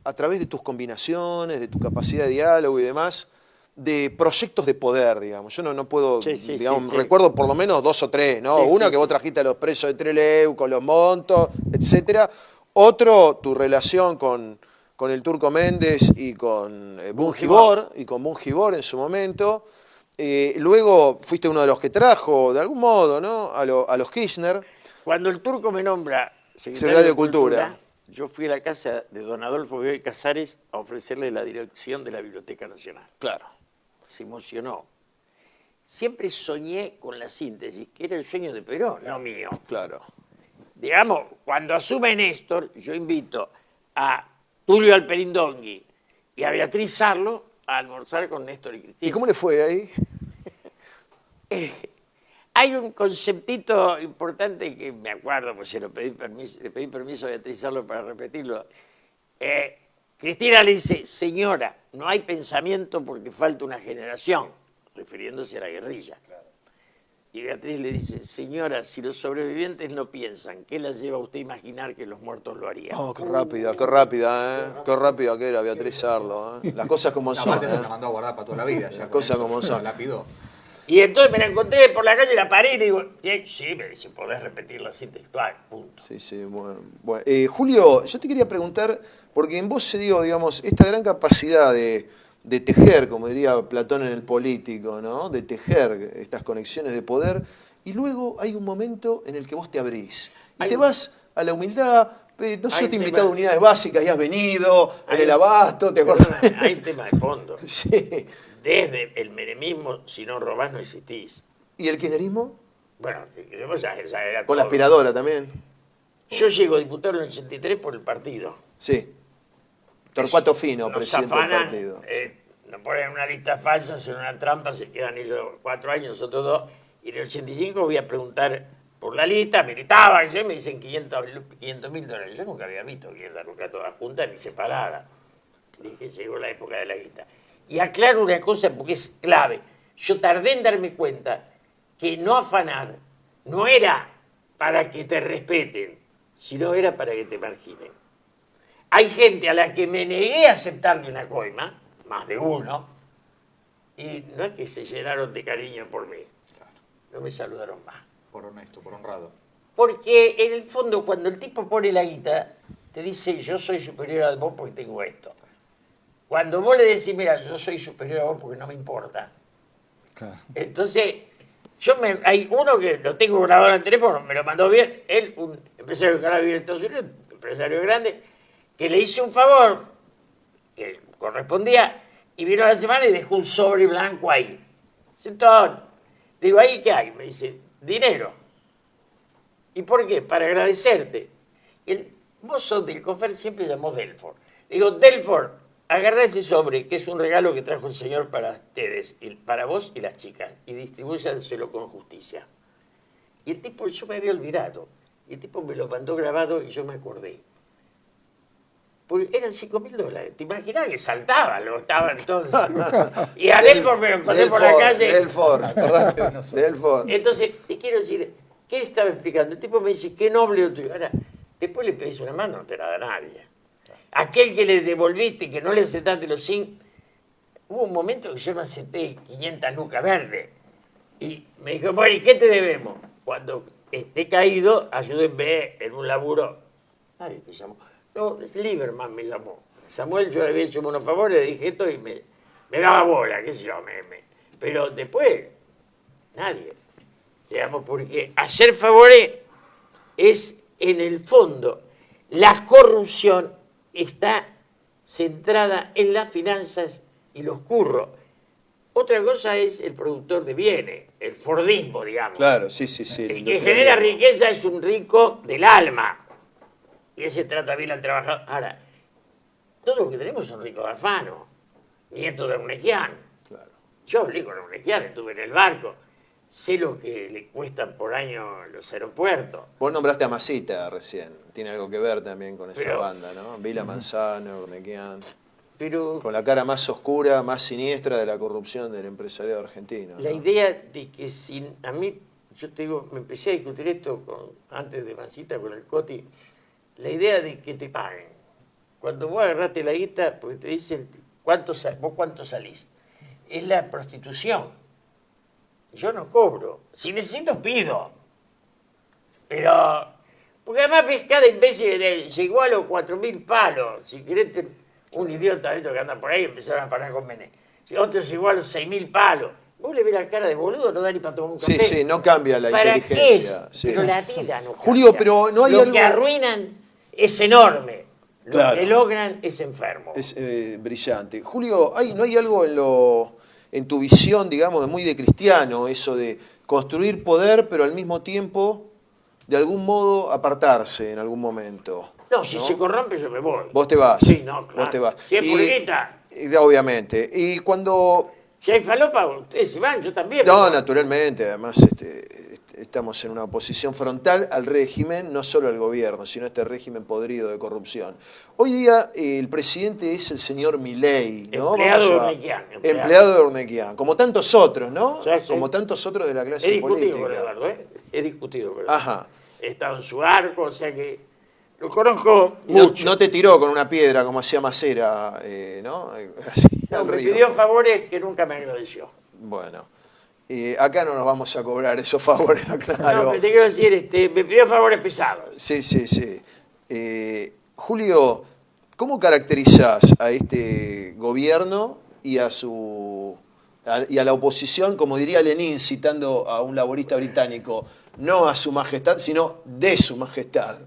a través de tus combinaciones, de tu capacidad de diálogo y demás, de proyectos de poder, digamos. Yo no puedo, digamos, recuerdo por lo menos 2 o 3, ¿no? Uno que vos trajiste a los presos de Trelew, con los montos, etcétera. Otro, tu relación con el Turco Méndez y con Bungibor en su momento. Luego fuiste uno de los que trajo, de algún modo, ¿no? A los Kirchner. Cuando el turco me nombra Secretario de Cultura, yo fui a la casa de don Adolfo Bioy Casares a ofrecerle la dirección de la Biblioteca Nacional. Claro. Se emocionó. Siempre soñé con la síntesis, que era el sueño de Perón, no mío. Claro. Digamos, cuando asume Néstor, yo invito a Tulio Alperindongui y a Beatriz Sarlo a almorzar con Néstor y Cristina. ¿Y cómo le fue ahí? Hay un conceptito importante que me acuerdo, pues le pedí permiso a Beatriz Sarlo para repetirlo. Cristina le dice, señora, no hay pensamiento porque falta una generación, refiriéndose a la guerrilla. Y Beatriz le dice, señora, si los sobrevivientes no piensan, ¿qué la lleva a usted a imaginar que los muertos lo harían? Oh, qué rápida, ¿eh? Qué rápida que era Beatriz Sarlo, ¿eh? Las cosas como son. Aparte se la mandó a guardar para toda la vida. Las cosas como son. La lapidó. Y entonces me la encontré por la calle, la paré y le digo, sí, me dice, podés repetirla así textual, punto. Sí, bueno. Julio, yo te quería preguntar, porque en vos se dio, digamos, esta gran capacidad de tejer, como diría Platón en el Político, ¿no? De tejer estas conexiones de poder, y luego hay un momento en el que vos te abrís. Y te vas a la humildad, no sé, te he invitado a unidades básicas y has venido, en el abasto, ¿te acuerdas? Hay un tema de fondo. Sí. Desde el menemismo, si no robás, no existís. ¿Y el kirchnerismo? Bueno, ya era Con la todo. aspiradora también. Yo llego a diputado en el 83 por el partido. Sí. Torcuato Fino, Nos presidente del afanan, partido. nos ponen una lista falsa, hacen una trampa, se quedan ellos 4 años, nosotros 2. Y en el 85 voy a preguntar por la lista, militaba, y me dicen $500.000. Yo nunca había visto 500 lucas todas juntas ni separadas. Dije, llegó la época de la guita. Y aclaro una cosa porque es clave. Yo tardé en darme cuenta que no afanar no era para que te respeten, sino era para que te marginen. Hay gente a la que me negué a aceptarle una coima, más de uno, y no es que se llenaron de cariño por mí. No me saludaron más. Por honesto, por honrado. Porque en el fondo cuando el tipo pone la guita, te dice yo soy superior a vos porque tengo esto. Cuando vos le decís, mira, yo soy superior a vos porque no me importa. Claro. Entonces, hay uno que lo tengo grabado en el teléfono, me lo mandó bien, él, un empresario que ahora vive en Estados Unidos, un empresario grande, que le hice un favor que correspondía y vino a la semana y dejó un sobre blanco ahí. Sentón. Digo, ¿ahí qué hay? Me dice, dinero. ¿Y por qué? Para agradecerte. El mozo del cofer siempre llamó Delford. Digo, Delford, agarrá ese sobre, que es un regalo que trajo el Señor para ustedes, para vos y las chicas, y distribúyanselo con justicia. Y el tipo, yo me había olvidado, y el tipo me lo mandó grabado y yo me acordé. Porque eran $5.000. ¿Te imaginas que saltaban? Lo estaban todos. Y a Delford me lo encontré por la calle. Delford. Entonces, te quiero decir, ¿qué le estaba explicando? El tipo me dice, qué noble lo tuyo. Ahora, después le pedís una mano, no te la da nadie. Aquel que le devolviste, que no le aceptaste los 100, hubo un momento que yo no acepté 500 lucas verdes. Y me dijo, bueno, ¿y qué te debemos? Cuando esté caído, ayúdenme en un laburo. Nadie te llamó. No, Lieberman me llamó. Samuel, yo le había hecho unos favores, le dije esto y me daba bola, qué sé yo. Pero después, nadie. Digamos, porque hacer favores es, en el fondo, la corrupción está centrada en las finanzas y los curros. Otra cosa es el productor de bienes, el fordismo, digamos. Claro, sí. El que genera riqueza es un rico del alma. Y ese trata bien al trabajador. Ahora, todos los que tenemos son ricos de afano, nietos de Unequian. Claro. Yo hablé con Unequian, estuve en el barco, sé lo que le cuestan por año los aeropuertos. Vos nombraste a Masita recién, tiene algo que ver también con esa Pero, banda, ¿no? Vila Manzano, Urnequian, Pero con la cara más oscura, más siniestra de la corrupción del empresariado argentino, ¿no? la idea de que a mí, yo te digo, me empecé a discutir esto antes de Masita con el Coti, la idea de que te paguen. Cuando vos agarraste la guita, porque te dicen, ¿vos cuánto salís? Es la prostitución. Yo no cobro. Si necesito, pido. Pero, porque además ves cada imbécil llegó a los 4.000 palos. Si querés, un idiota de estos que anda por ahí empezaron a parar con Menem. Otros llegó a los 6.000 palos. Vos le ves la cara de boludo, no da ni para tomar un Sí, café. sí, no cambia la ¿Para qué es? inteligencia. Sí. Pero la vida no Julio, cambia. pero no hay Lo algo... que arruinan es enorme. Lo Claro. que logran es enfermo. Es brillante. Julio, ¿no hay algo en tu visión, digamos, muy de cristiano, eso de construir poder, pero al mismo tiempo, de algún modo, apartarse en algún momento? No, si se corrompe yo me voy. Vos te vas. Sí, no, claro. Vos te vas. Si es purguita. Obviamente. Y cuando... Si hay falopa, ustedes se van, yo también. me No, voy. naturalmente, además estamos en una oposición frontal al régimen, no solo al gobierno, sino a este régimen podrido de corrupción. Hoy día el presidente es el señor Milei, ¿no? Empleado de Vamos a- Urnequian, Empleado de Urnequian, como tantos otros, ¿no? Sí, sí. Como tantos otros de la He clase discutido con política. Eduardo, ¿eh? He discutido con Eduardo. Ajá. He estado en su arco, o sea que lo conozco Y no, mucho. no te tiró con una piedra como hacía Macera, ¿no? Así, No, al me río. pidió favores que nunca me agradeció. Bueno, acá no nos vamos a cobrar esos favores, claro. No, pero te quiero decir, me pidió favores pesados. Sí, sí, sí. Julio, ¿cómo caracterizás a este gobierno y a la oposición, como diría Lenin, citando a un laborista británico, no a su majestad, sino de su majestad?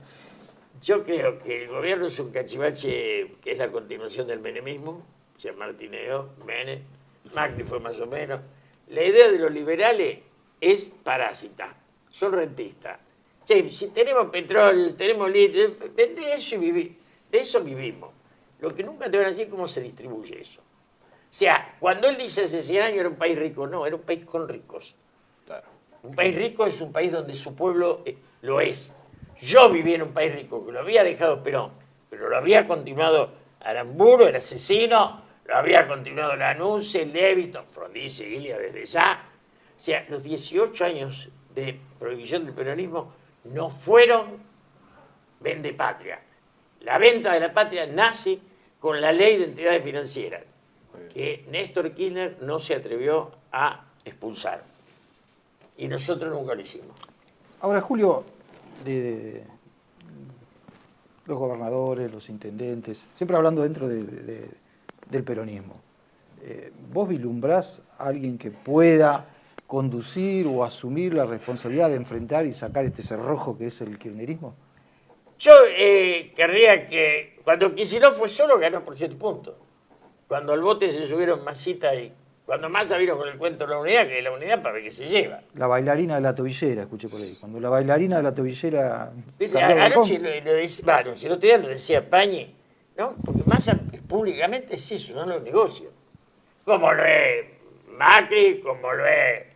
Yo creo que el gobierno es un cachivache que es la continuación del menemismo, o sea, Martineo, Menem, Macri fue más o menos. La idea de los liberales es parásita, son rentistas. Che, si tenemos petróleo, si tenemos litio, de eso, de eso vivimos. Lo que nunca te van a decir es cómo se distribuye eso. O sea, cuando él dice hace 100 años era un país rico, no, era un país con ricos. Claro. Un país rico es un país donde su pueblo lo es. Yo viví en un país rico, que lo había dejado Perón, pero lo había continuado Aramburu, el asesino, lo había continuado Lanús, Levitón, Frondizi, Ilia desde ya. O sea, los 18 años de prohibición del peronismo no fueron vende patria. La venta de la patria nace con la ley de entidades financieras, que Néstor Kirchner no se atrevió a expulsar. Y nosotros nunca lo hicimos. Ahora, Julio, de los gobernadores, los intendentes, siempre hablando dentro del peronismo, ¿vos vislumbrás a alguien que pueda conducir o asumir la responsabilidad de enfrentar y sacar este cerrojo que es el kirchnerismo? Yo querría que cuando Kicillof fue solo ganó por 7 puntos. Cuando al bote se subieron Masita y cuando Massa vino con el cuento de la unidad, que es la unidad para ver qué se lleva. La bailarina de la tobillera, escuché por ahí. Cuando la bailarina de la tobillera... ¿Viste? salió al Anoche balcón. lo decía, bueno, si el otro día lo decía Pañi, ¿no? Porque Massa públicamente es eso, son los negocios. Como lo es Macri, como lo es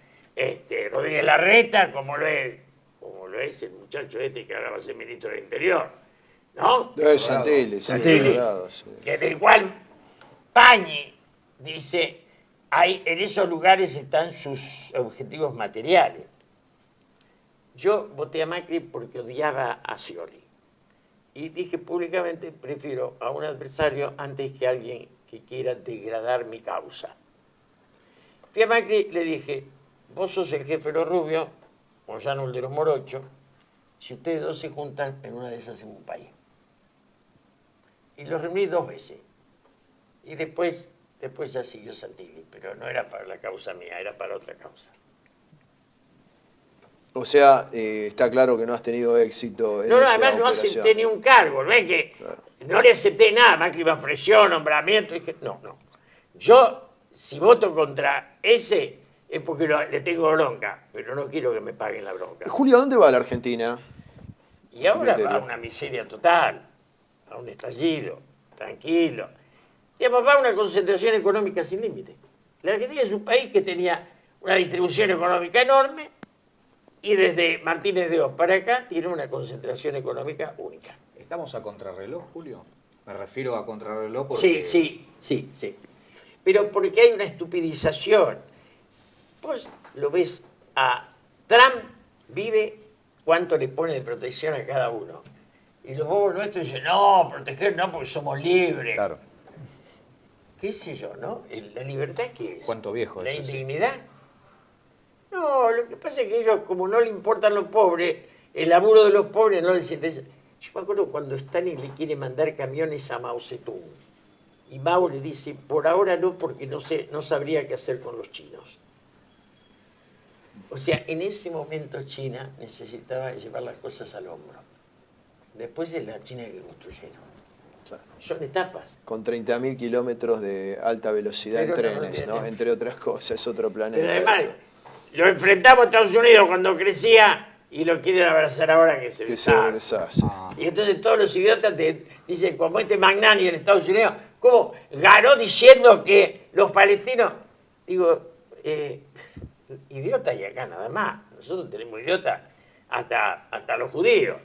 Rodríguez Larreta, como lo es el muchacho este que ahora va a ser ministro del Interior, ¿no? Santilli, sí, Santilli. Colorado, sí. Que del cual Pañi dice, en esos lugares están sus objetivos materiales. Yo voté a Macri porque odiaba a Scioli. Y dije públicamente, prefiero a un adversario antes que a alguien que quiera degradar mi causa. Fui a Macri, le dije, vos sos el jefe de los rubios, Moyano el de los morochos, si ustedes dos se juntan, en una de esas hacemos un país. Y los reuní 2 veces. Y después ya siguió Santilli, pero no era para la causa mía, era para otra causa. O sea, está claro que no has tenido éxito en No, esa además no operación. acepté ni un cargo, no es que Claro. no le acepté nada, Macri me ofreció nombramiento, dije, no. Yo, si voto contra ese, es porque le tengo bronca, pero no quiero que me paguen la bronca. Julio, ¿a dónde va la Argentina? Y ahora criterio? va a una miseria total, a un estallido, tranquilo. Digamos, va a una concentración económica sin límite. La Argentina es un país que tenía una distribución económica enorme y desde Martínez de Oz para acá tiene una concentración económica única. ¿Estamos a contrarreloj, Julio? Me refiero a contrarreloj porque... Sí. Pero porque hay una estupidización. Vos lo ves a Trump, vive cuánto le pone de protección a cada uno. Y los bobos nuestros dicen, no, proteger no, porque somos libres. Claro. ¿Qué sé yo, no? ¿La libertad qué es? ¿Cuánto viejo ¿La es ese? indignidad? No, lo que pasa es que ellos, como no le importan los pobres, el laburo de los pobres no les interesa. Yo me acuerdo cuando Stalin le quiere mandar camiones a Mao Zedong. Y Mao le dice, por ahora no, porque no sabría qué hacer con los chinos. O sea, en ese momento China necesitaba llevar las cosas al hombro. Después es la China que construyeron. Claro. Son etapas. Con 30.000 kilómetros de alta velocidad en Pero no trenes, ¿no? tiene- Entre otras cosas, es otro planeta. Pero además, eso. lo enfrentamos a Estados Unidos cuando crecía y lo quieren abrazar ahora que se Que se deshace. deshace. Y entonces todos los idiotas te dicen, como este Magnani en Estados Unidos, ¿cómo ganó diciendo que los palestinos? Digo, idiota y acá nada más. Nosotros tenemos idiotas hasta los judíos.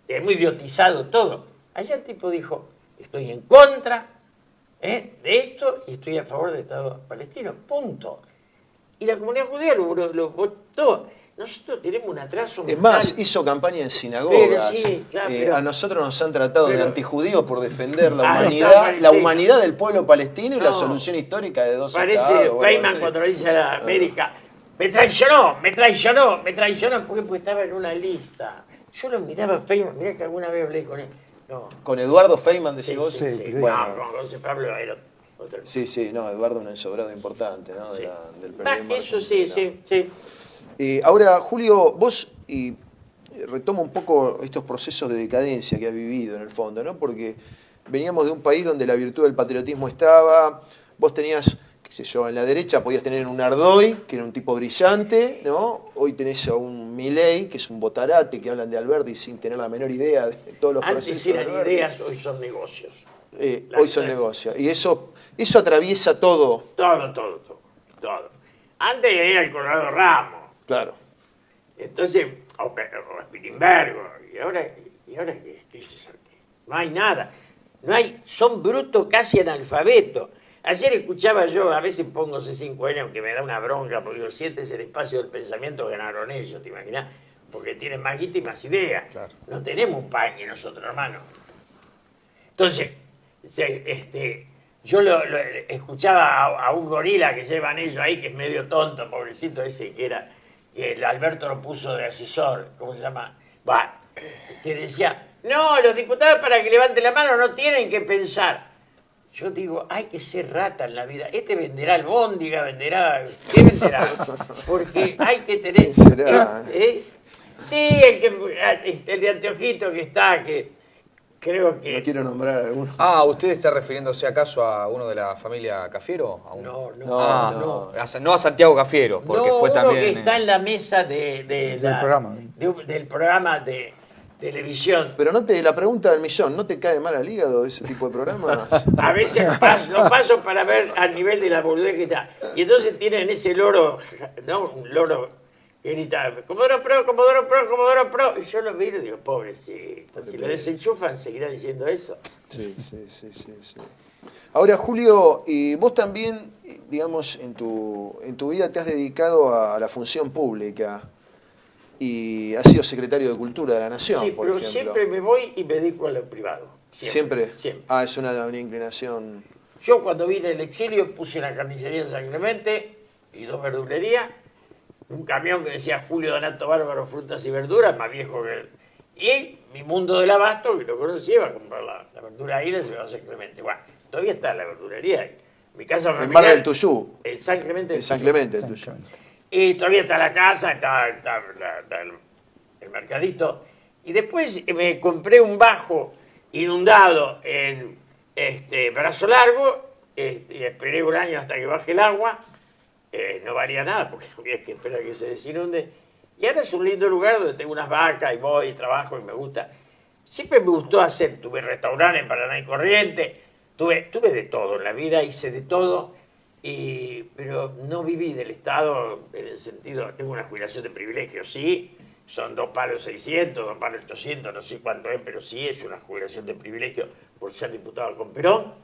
Tenemos idiotizado todo. Allá el tipo dijo, estoy en contra de esto y estoy a favor del Estado palestino. Punto. Y la comunidad judía lo votó. Nosotros tenemos un atraso Es mental. más, hizo campaña en sinagogas. Pero sí, claro, pero- a nosotros nos han tratado de pero- antijudíos por defender la Ah, humanidad, está la palestino. humanidad del pueblo palestino y la No. solución histórica de dos Parece estados. o algo Feynman así. cuando le dice a la América, me traicionó, porque estaba en una lista. Yo lo miraba a Feynman, mirá que alguna vez hablé con él. No, Con Eduardo Feynman, decís sí, vos. sí, sí. Bueno, No, con José Pablo era otro. sí, no, Eduardo un ensobrado importante, ¿no? Sí. Del Más periodismo que eso, sí, argentino. sí. Ahora, Julio, vos, y retomo un poco estos procesos de decadencia que has vivido en el fondo, ¿no? Porque veníamos de un país donde la virtud del patriotismo estaba, vos tenías, qué sé yo, en la derecha podías tener un Ardoy, que era un tipo brillante, ¿no? Hoy tenés a un Milei, que es un botarate, que hablan de Alberti sin tener la menor idea de todos los Antes procesos de eran Alberti. ideas, hoy son negocios. Hoy son negocios. Y eso atraviesa todo. Todo. Antes era el Colorado Ramos. Claro. Entonces, o Spilimbergo, y ahora ¿qué es eso? No hay nada. Son brutos casi analfabetos. Ayer escuchaba yo, a veces pongo C5N, aunque me da una bronca, porque digo, si este es el espacio del pensamiento, ganaron ellos, ¿te imaginas? Porque tienen más guita y más ideas. Claro. No tenemos un pañe nosotros, hermano. Entonces, yo lo escuchaba a un gorila que llevan ellos ahí, que es medio tonto, pobrecito ese, que el Alberto lo puso de asesor, ¿cómo se llama? Que decía, no, los diputados para que levanten la mano no tienen que pensar. Yo digo, hay que ser rata en la vida. Este venderá albóndiga, ¿qué venderá? Porque hay que tener... ¿Quién será? Sí, el de anteojito que está, que creo que... No quiero nombrar a alguno. Ah, ¿usted está refiriéndose acaso a uno de la familia Cafiero? ¿A un- No. No. No a Santiago Cafiero, porque no, fue uno también... que está en la mesa del programa de televisión. Pero la pregunta del millón, ¿no te cae mal al hígado ese tipo de programas? A veces lo paso para ver al nivel de la boludez que está. Y entonces tienen ese loro, ¿no? Un loro que grita, Comodoro Pro. Y yo lo miro y digo, pobrecito. Si lo desenchufan, seguirá diciendo eso. Sí. Ahora, Julio, y vos también, digamos, en tu vida te has dedicado a la función pública y has sido secretario de Cultura de la Nación, Sí, por pero ejemplo. siempre me voy y me dedico a lo privado. ¿Siempre? Siempre. Ah, es una inclinación... Yo cuando vine del exilio puse una carnicería en San Clemente y 2 verdulerías, un camión que decía Julio Donato Bárbaro, frutas y verduras, más viejo que él. Y mi mundo del abasto, que lo conocía, iba a comprar la verdura ahí y la llevaba a San Clemente. Bueno, todavía está la verdulería ahí. Mi casa En Mar del Tuyú. En San Clemente. En San Clemente, el Tuyú. Y todavía está la casa, está el mercadito. Y después me compré un bajo inundado en Brazo Largo, y esperé un año hasta que baje el agua. No valía nada porque había que esperar que se desinunde. Y ahora es un lindo lugar donde tengo unas vacas y voy y trabajo y me gusta. Siempre me gustó hacer, tuve restaurantes en Paraná y Corrientes, tuve de todo en la vida, hice de todo. Pero no viví del Estado en el sentido, tengo una jubilación de privilegio, sí, son 2 palos 600, 2 palos 800, no sé cuánto es, pero sí es una jubilación de privilegio por ser diputado con Perón.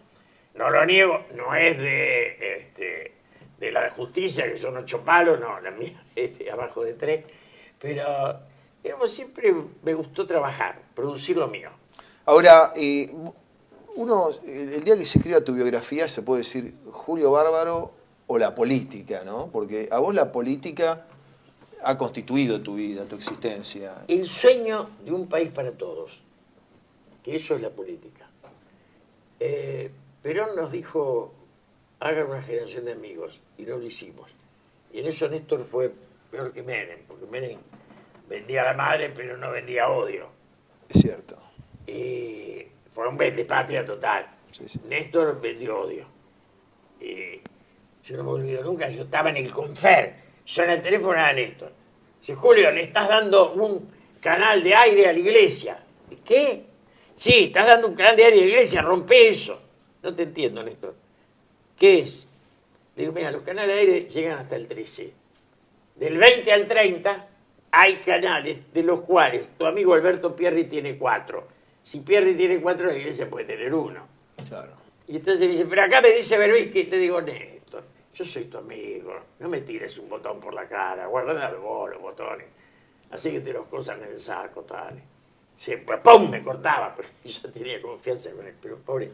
No lo niego, no es de la justicia, que son 8 palos, no, la mía es de abajo de 3, pero digamos, siempre me gustó trabajar, producir lo mío. Ahora, el día que se escriba tu biografía se puede decir Julio Bárbaro o la política, ¿no? Porque a vos la política ha constituido tu vida, tu existencia. El sueño de un país para todos, que eso es la política. Perón nos dijo, hagan una generación de amigos, y no lo hicimos. Y en eso Néstor fue peor que Menem, porque Menem vendía a la madre, pero no vendía odio. Es cierto. Y fue un vendepatria total. Sí, sí. Néstor vendió odio. Yo no me olvido nunca, yo estaba en el Confer, suena el teléfono a Néstor. Dice, Julio, le estás dando un canal de aire a la iglesia. ¿Qué? Sí, estás dando un canal de aire a la iglesia, rompe eso. No te entiendo, Néstor. ¿Qué es? Le digo, mira, los canales de aire llegan hasta el 13. Del 20 al 30 hay canales de los cuales tu amigo Alberto Pierri tiene 4. Si Pierri tiene 4, la iglesia puede tener 1. Claro. Y entonces me dice, pero acá me dice Berbisky, te digo, Néstor, yo soy tu amigo, no me tires un botón por la cara, guardame vos los botones, así que te los cosan en el saco, tal. Siempre, ¡pum!, me cortaba, pero yo tenía confianza con él, pero pobre.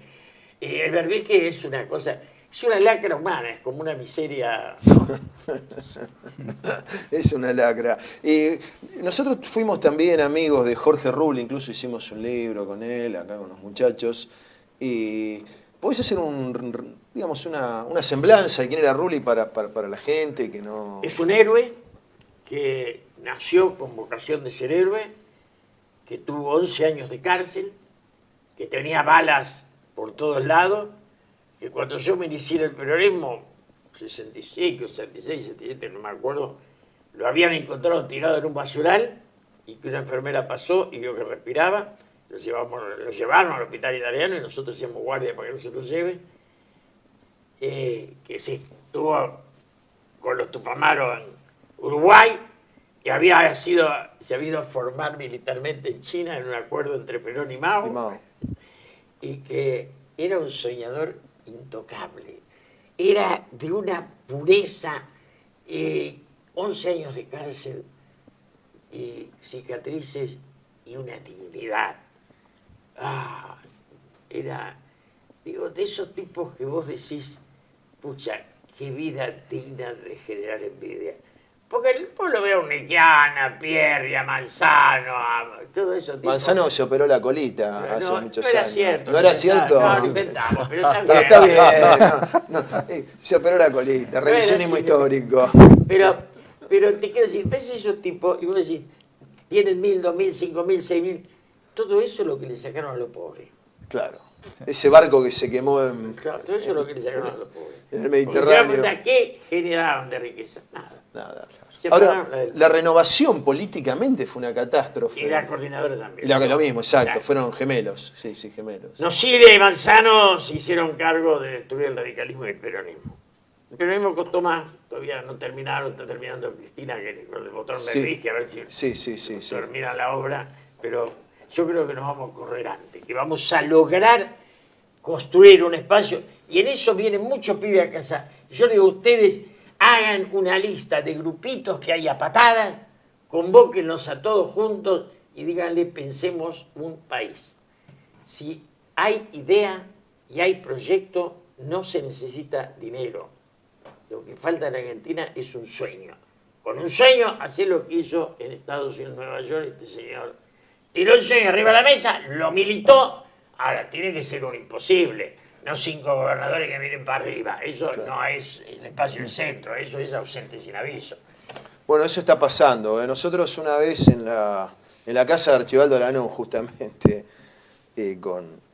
El Berbisky es una cosa, es una lacra humana, es como una miseria. Es una lacra. Nosotros fuimos también amigos de Jorge Rubli, incluso hicimos un libro con él, acá con los muchachos. Y podés hacer digamos, una semblanza de quién era Rulli para la gente que no... Es un héroe que nació con vocación de ser héroe, que tuvo 11 años de cárcel, que tenía balas por todos lados, que cuando yo me inicié en el peronismo, 65, 66, 67, no me acuerdo, lo habían encontrado tirado en un basural y que una enfermera pasó y vio que respiraba. Lo llevaron al hospital italiano y nosotros hacíamos guardia para que no se lo lleve. Que sí, estuvo con los Tupamaros en Uruguay, que se había ido a formar militarmente en China en un acuerdo entre Perón y Mao. Y que era un soñador intocable. Era de una pureza, 11 años de cárcel, cicatrices y una dignidad. Era, digo, de esos tipos que vos decís, pucha, qué vida digna de generar envidia. Porque vos lo veo a Uniquiana, Pierri, a Manzano, a todo eso. Manzano se operó la colita hace muchos años. Cierto, ¿No era cierto? No, lo inventamos, pero está pero bien. Está bien. Se operó la colita, revisionismo histórico. Pero te quiero decir, ves esos tipos y vos decís, tienen 1.000, 2.000, 5.000, 6.000. Todo eso es lo que le sacaron a los pobres. Claro. Ese barco que se quemó en... Claro, todo eso es lo que le sacaron a los pobres. En el Mediterráneo. ¿Qué generaron de riqueza? Nada. Ahora, la renovación políticamente fue una catástrofe. Y la coordinadora también. Lo mismo, exacto. Fueron gemelos. Sí, gemelos. Nocile y Manzano se hicieron cargo de destruir el radicalismo y el peronismo. El peronismo costó más, todavía no terminaron, está terminando Cristina con el botón de Berbisky, a ver si termina la obra, pero yo creo que nos vamos a correr antes, que vamos a lograr construir un espacio, y en eso vienen muchos pibes a casa. Yo digo, ustedes hagan una lista de grupitos que hay a patadas, convóquenlos a todos juntos y díganle, pensemos un país. Si hay idea y hay proyecto, no se necesita dinero. Lo que falta en Argentina es un sueño. Con un sueño, hacer lo que hizo en Estados Unidos, Nueva York, este señor. Tiró el sueño arriba de la mesa, lo militó. Ahora, tiene que ser un imposible. No 5 gobernadores que miren para arriba. Eso no es el espacio del centro, eso es ausente sin aviso. Bueno, eso está pasando. Nosotros una vez en la casa de Archibaldo Lanús, justamente,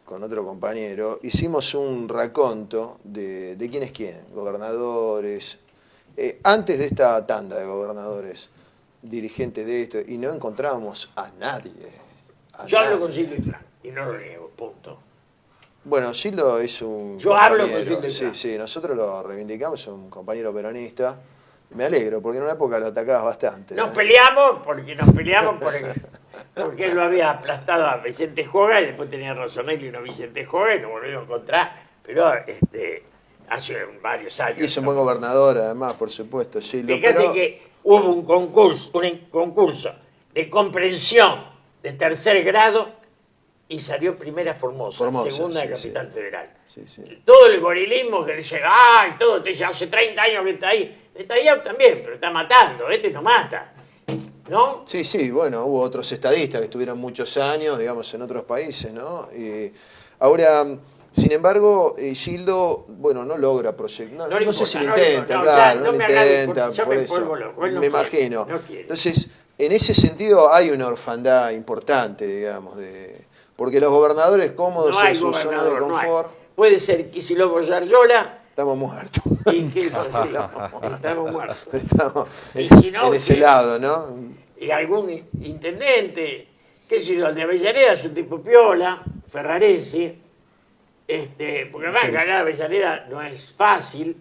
con otro compañero, hicimos un raconto de quién es quién, gobernadores, antes de esta tanda de gobernadores, dirigentes de esto, y no encontrábamos a nadie. Yo hablo con Gildo Infran, y no lo niego, punto. Bueno, Gildo es un Yo hablo con Gildo Infran. Sí, nosotros lo reivindicamos, es un compañero peronista. Me alegro, porque en una época lo atacabas bastante. Nos peleamos porque él lo había aplastado a Vicente Joga y después tenía razón él y no Vicente Joga y nos volvimos a encontrar, pero hace varios años. Y es un buen gobernador, además, por supuesto, Gildo. Fíjate que hubo un concurso de comprensión de tercer grado y salió primera Formosa segunda capital federal. Sí. Todo el gorilismo que le llega, ¡ay! Todo, te dice, hace 30 años que está ahí. Está ahí también, pero está matando, no mata. ¿No? Sí, bueno, hubo otros estadistas que estuvieron muchos años, digamos, en otros países, ¿no? Y ahora, Sin embargo, Gildo, bueno, no logra proyectar. No le No sé si lo importa, no le intenta, importa, claro, no no lo me hagas intenta, discutir, yo por me eso. vuelvo loco, él no Me quiere, imagino. no quiere. Entonces, en ese sentido hay una orfandad importante, digamos, porque los gobernadores cómodos No hay en su zona de gobernador, no hay. confort, Puede ser Kicillof o Yarlora, estamos muertos. y que, estamos muertos. Estamos Y si no, en ese que- lado, ¿no? Y algún intendente, qué sé yo, el de Avellaneda es un tipo piola, Ferraresi, porque además ganar Avellaneda no es fácil.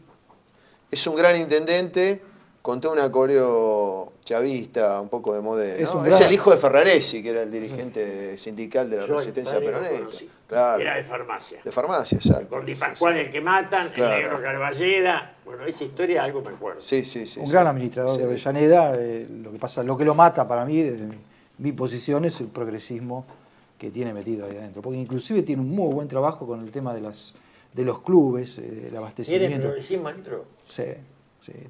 Es un gran intendente con toda una coreo chavista, un poco de modelo. Es ¿no? un Es gran- el hijo de Ferraresi, que era el dirigente sindical de la Yo el resistencia padre lo peronista. conocí. Claro. Era de farmacia. De farmacia, exacto. Con Di Sí, Pascual el que matan, Claro. el negro Carballeda. Bueno, esa historia algo me acuerdo. sí, sí. Un sí. gran administrador Sí. de Avellaneda. Lo que lo mata para mí, desde mi posición, es el progresismo que tiene metido ahí adentro. Porque inclusive tiene un muy buen trabajo con el tema de los clubes, el ¿Tiene abastecimiento. progresismo dentro? Sí,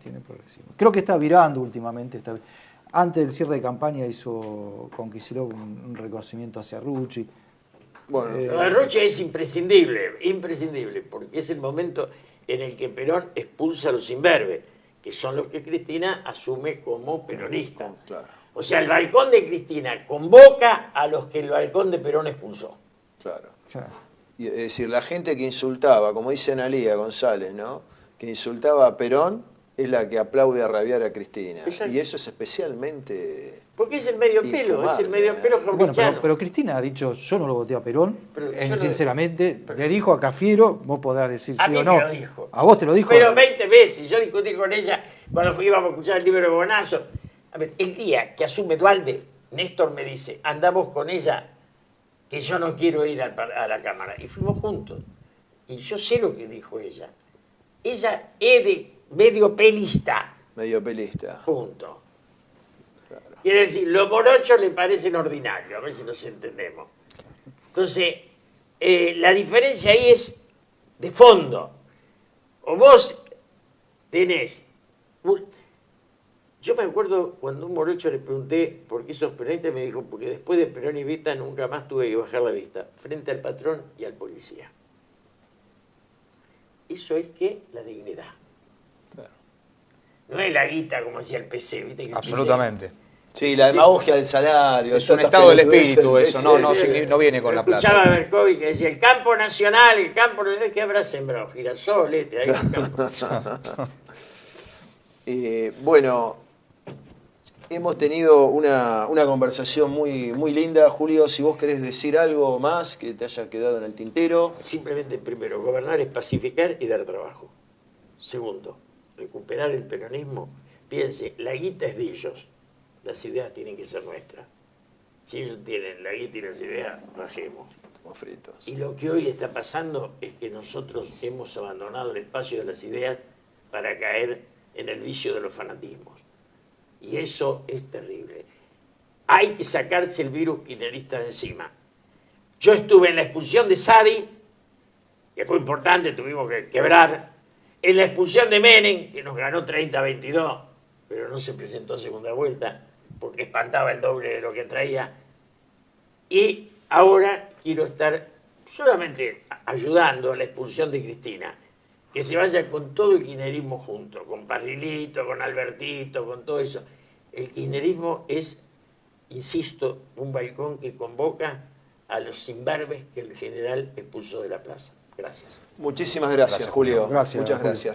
tiene progresismo. Creo que está virando últimamente. Antes del cierre de campaña hizo con Kicillof un reconocimiento hacia Rucci. Bueno, Lo de Roche es imprescindible, porque es el momento en el que Perón expulsa a los imberbes, que son los que Cristina asume como peronista. claro, O sea, el balcón de Cristina convoca a los que el balcón de Perón expulsó. claro. Ya. Y, es decir, la gente que insultaba, como dice Analía González, ¿no? Que insultaba a Perón es la que aplaude a rabiar a Cristina. Exacto. Y eso es especialmente... Porque es el medio pelo, Infumable, es el medio pelo Bueno, jauriciano. pero Cristina ha dicho, yo no lo voté a Perón, Pero yo no- sinceramente, le dijo a Cafiero, vos podrás decir A sí mí o me no. lo dijo. A vos te lo dijo. Pero 20 veces, yo discutí con ella cuando íbamos a escuchar el libro de Bonazo. A ver, el día que asume Dualde, Néstor me dice, andamos con ella, que yo no quiero ir a la Cámara. Y fuimos juntos. Y yo sé lo que dijo ella. Ella es de medio pelista, medio pelista. punto. Quiere decir, los morochos le parecen ordinarios, a ver si nos entendemos. Entonces, la diferencia ahí es de fondo. O vos tenés... Yo me acuerdo cuando un morocho le pregunté por qué sos peronista, me dijo, porque después de Perón y Evita nunca más tuve que bajar la vista, frente al patrón y al policía. Eso es que la dignidad. Claro. No es la guita como decía el PC, ¿viste? Que el Absolutamente. Sí, la demagogia del salario. Es un todas estado del pelotudeces, espíritu eso, no PC. no viene con la plaza. Escuchaba a Berkovich que decía, el campo nacional, ¿qué habrá sembrado? Girasoles, ahí el campo. Bueno, hemos tenido una conversación muy linda. Julio, si vos querés decir algo más que te haya quedado en el tintero. Simplemente, primero, gobernar es pacificar y dar trabajo. Segundo, recuperar el peronismo. Piense, la guita es de ellos, las ideas tienen que ser nuestras. Si ellos tienen la guita y las ideas, bajemos. Estamos fritos. Y lo que hoy está pasando es que nosotros hemos abandonado el espacio de las ideas para caer en el vicio de los fanatismos. Y eso es terrible. Hay que sacarse el virus kirchnerista de encima. Yo estuve en la expulsión de Sadi, que fue importante, tuvimos que quebrar. En la expulsión de Menem, que nos ganó 30-22, pero no se presentó a segunda vuelta, porque espantaba el doble de lo que traía. Y ahora quiero estar solamente ayudando a la expulsión de Cristina, que se vaya con todo el kirchnerismo junto, con Parrilito, con Albertito, con todo eso. El kirchnerismo es, insisto, un balcón que convoca a los imberbes que el general expulsó de la plaza. Gracias. Muchísimas gracias, Julio. Gracias, Muchas Julio. gracias.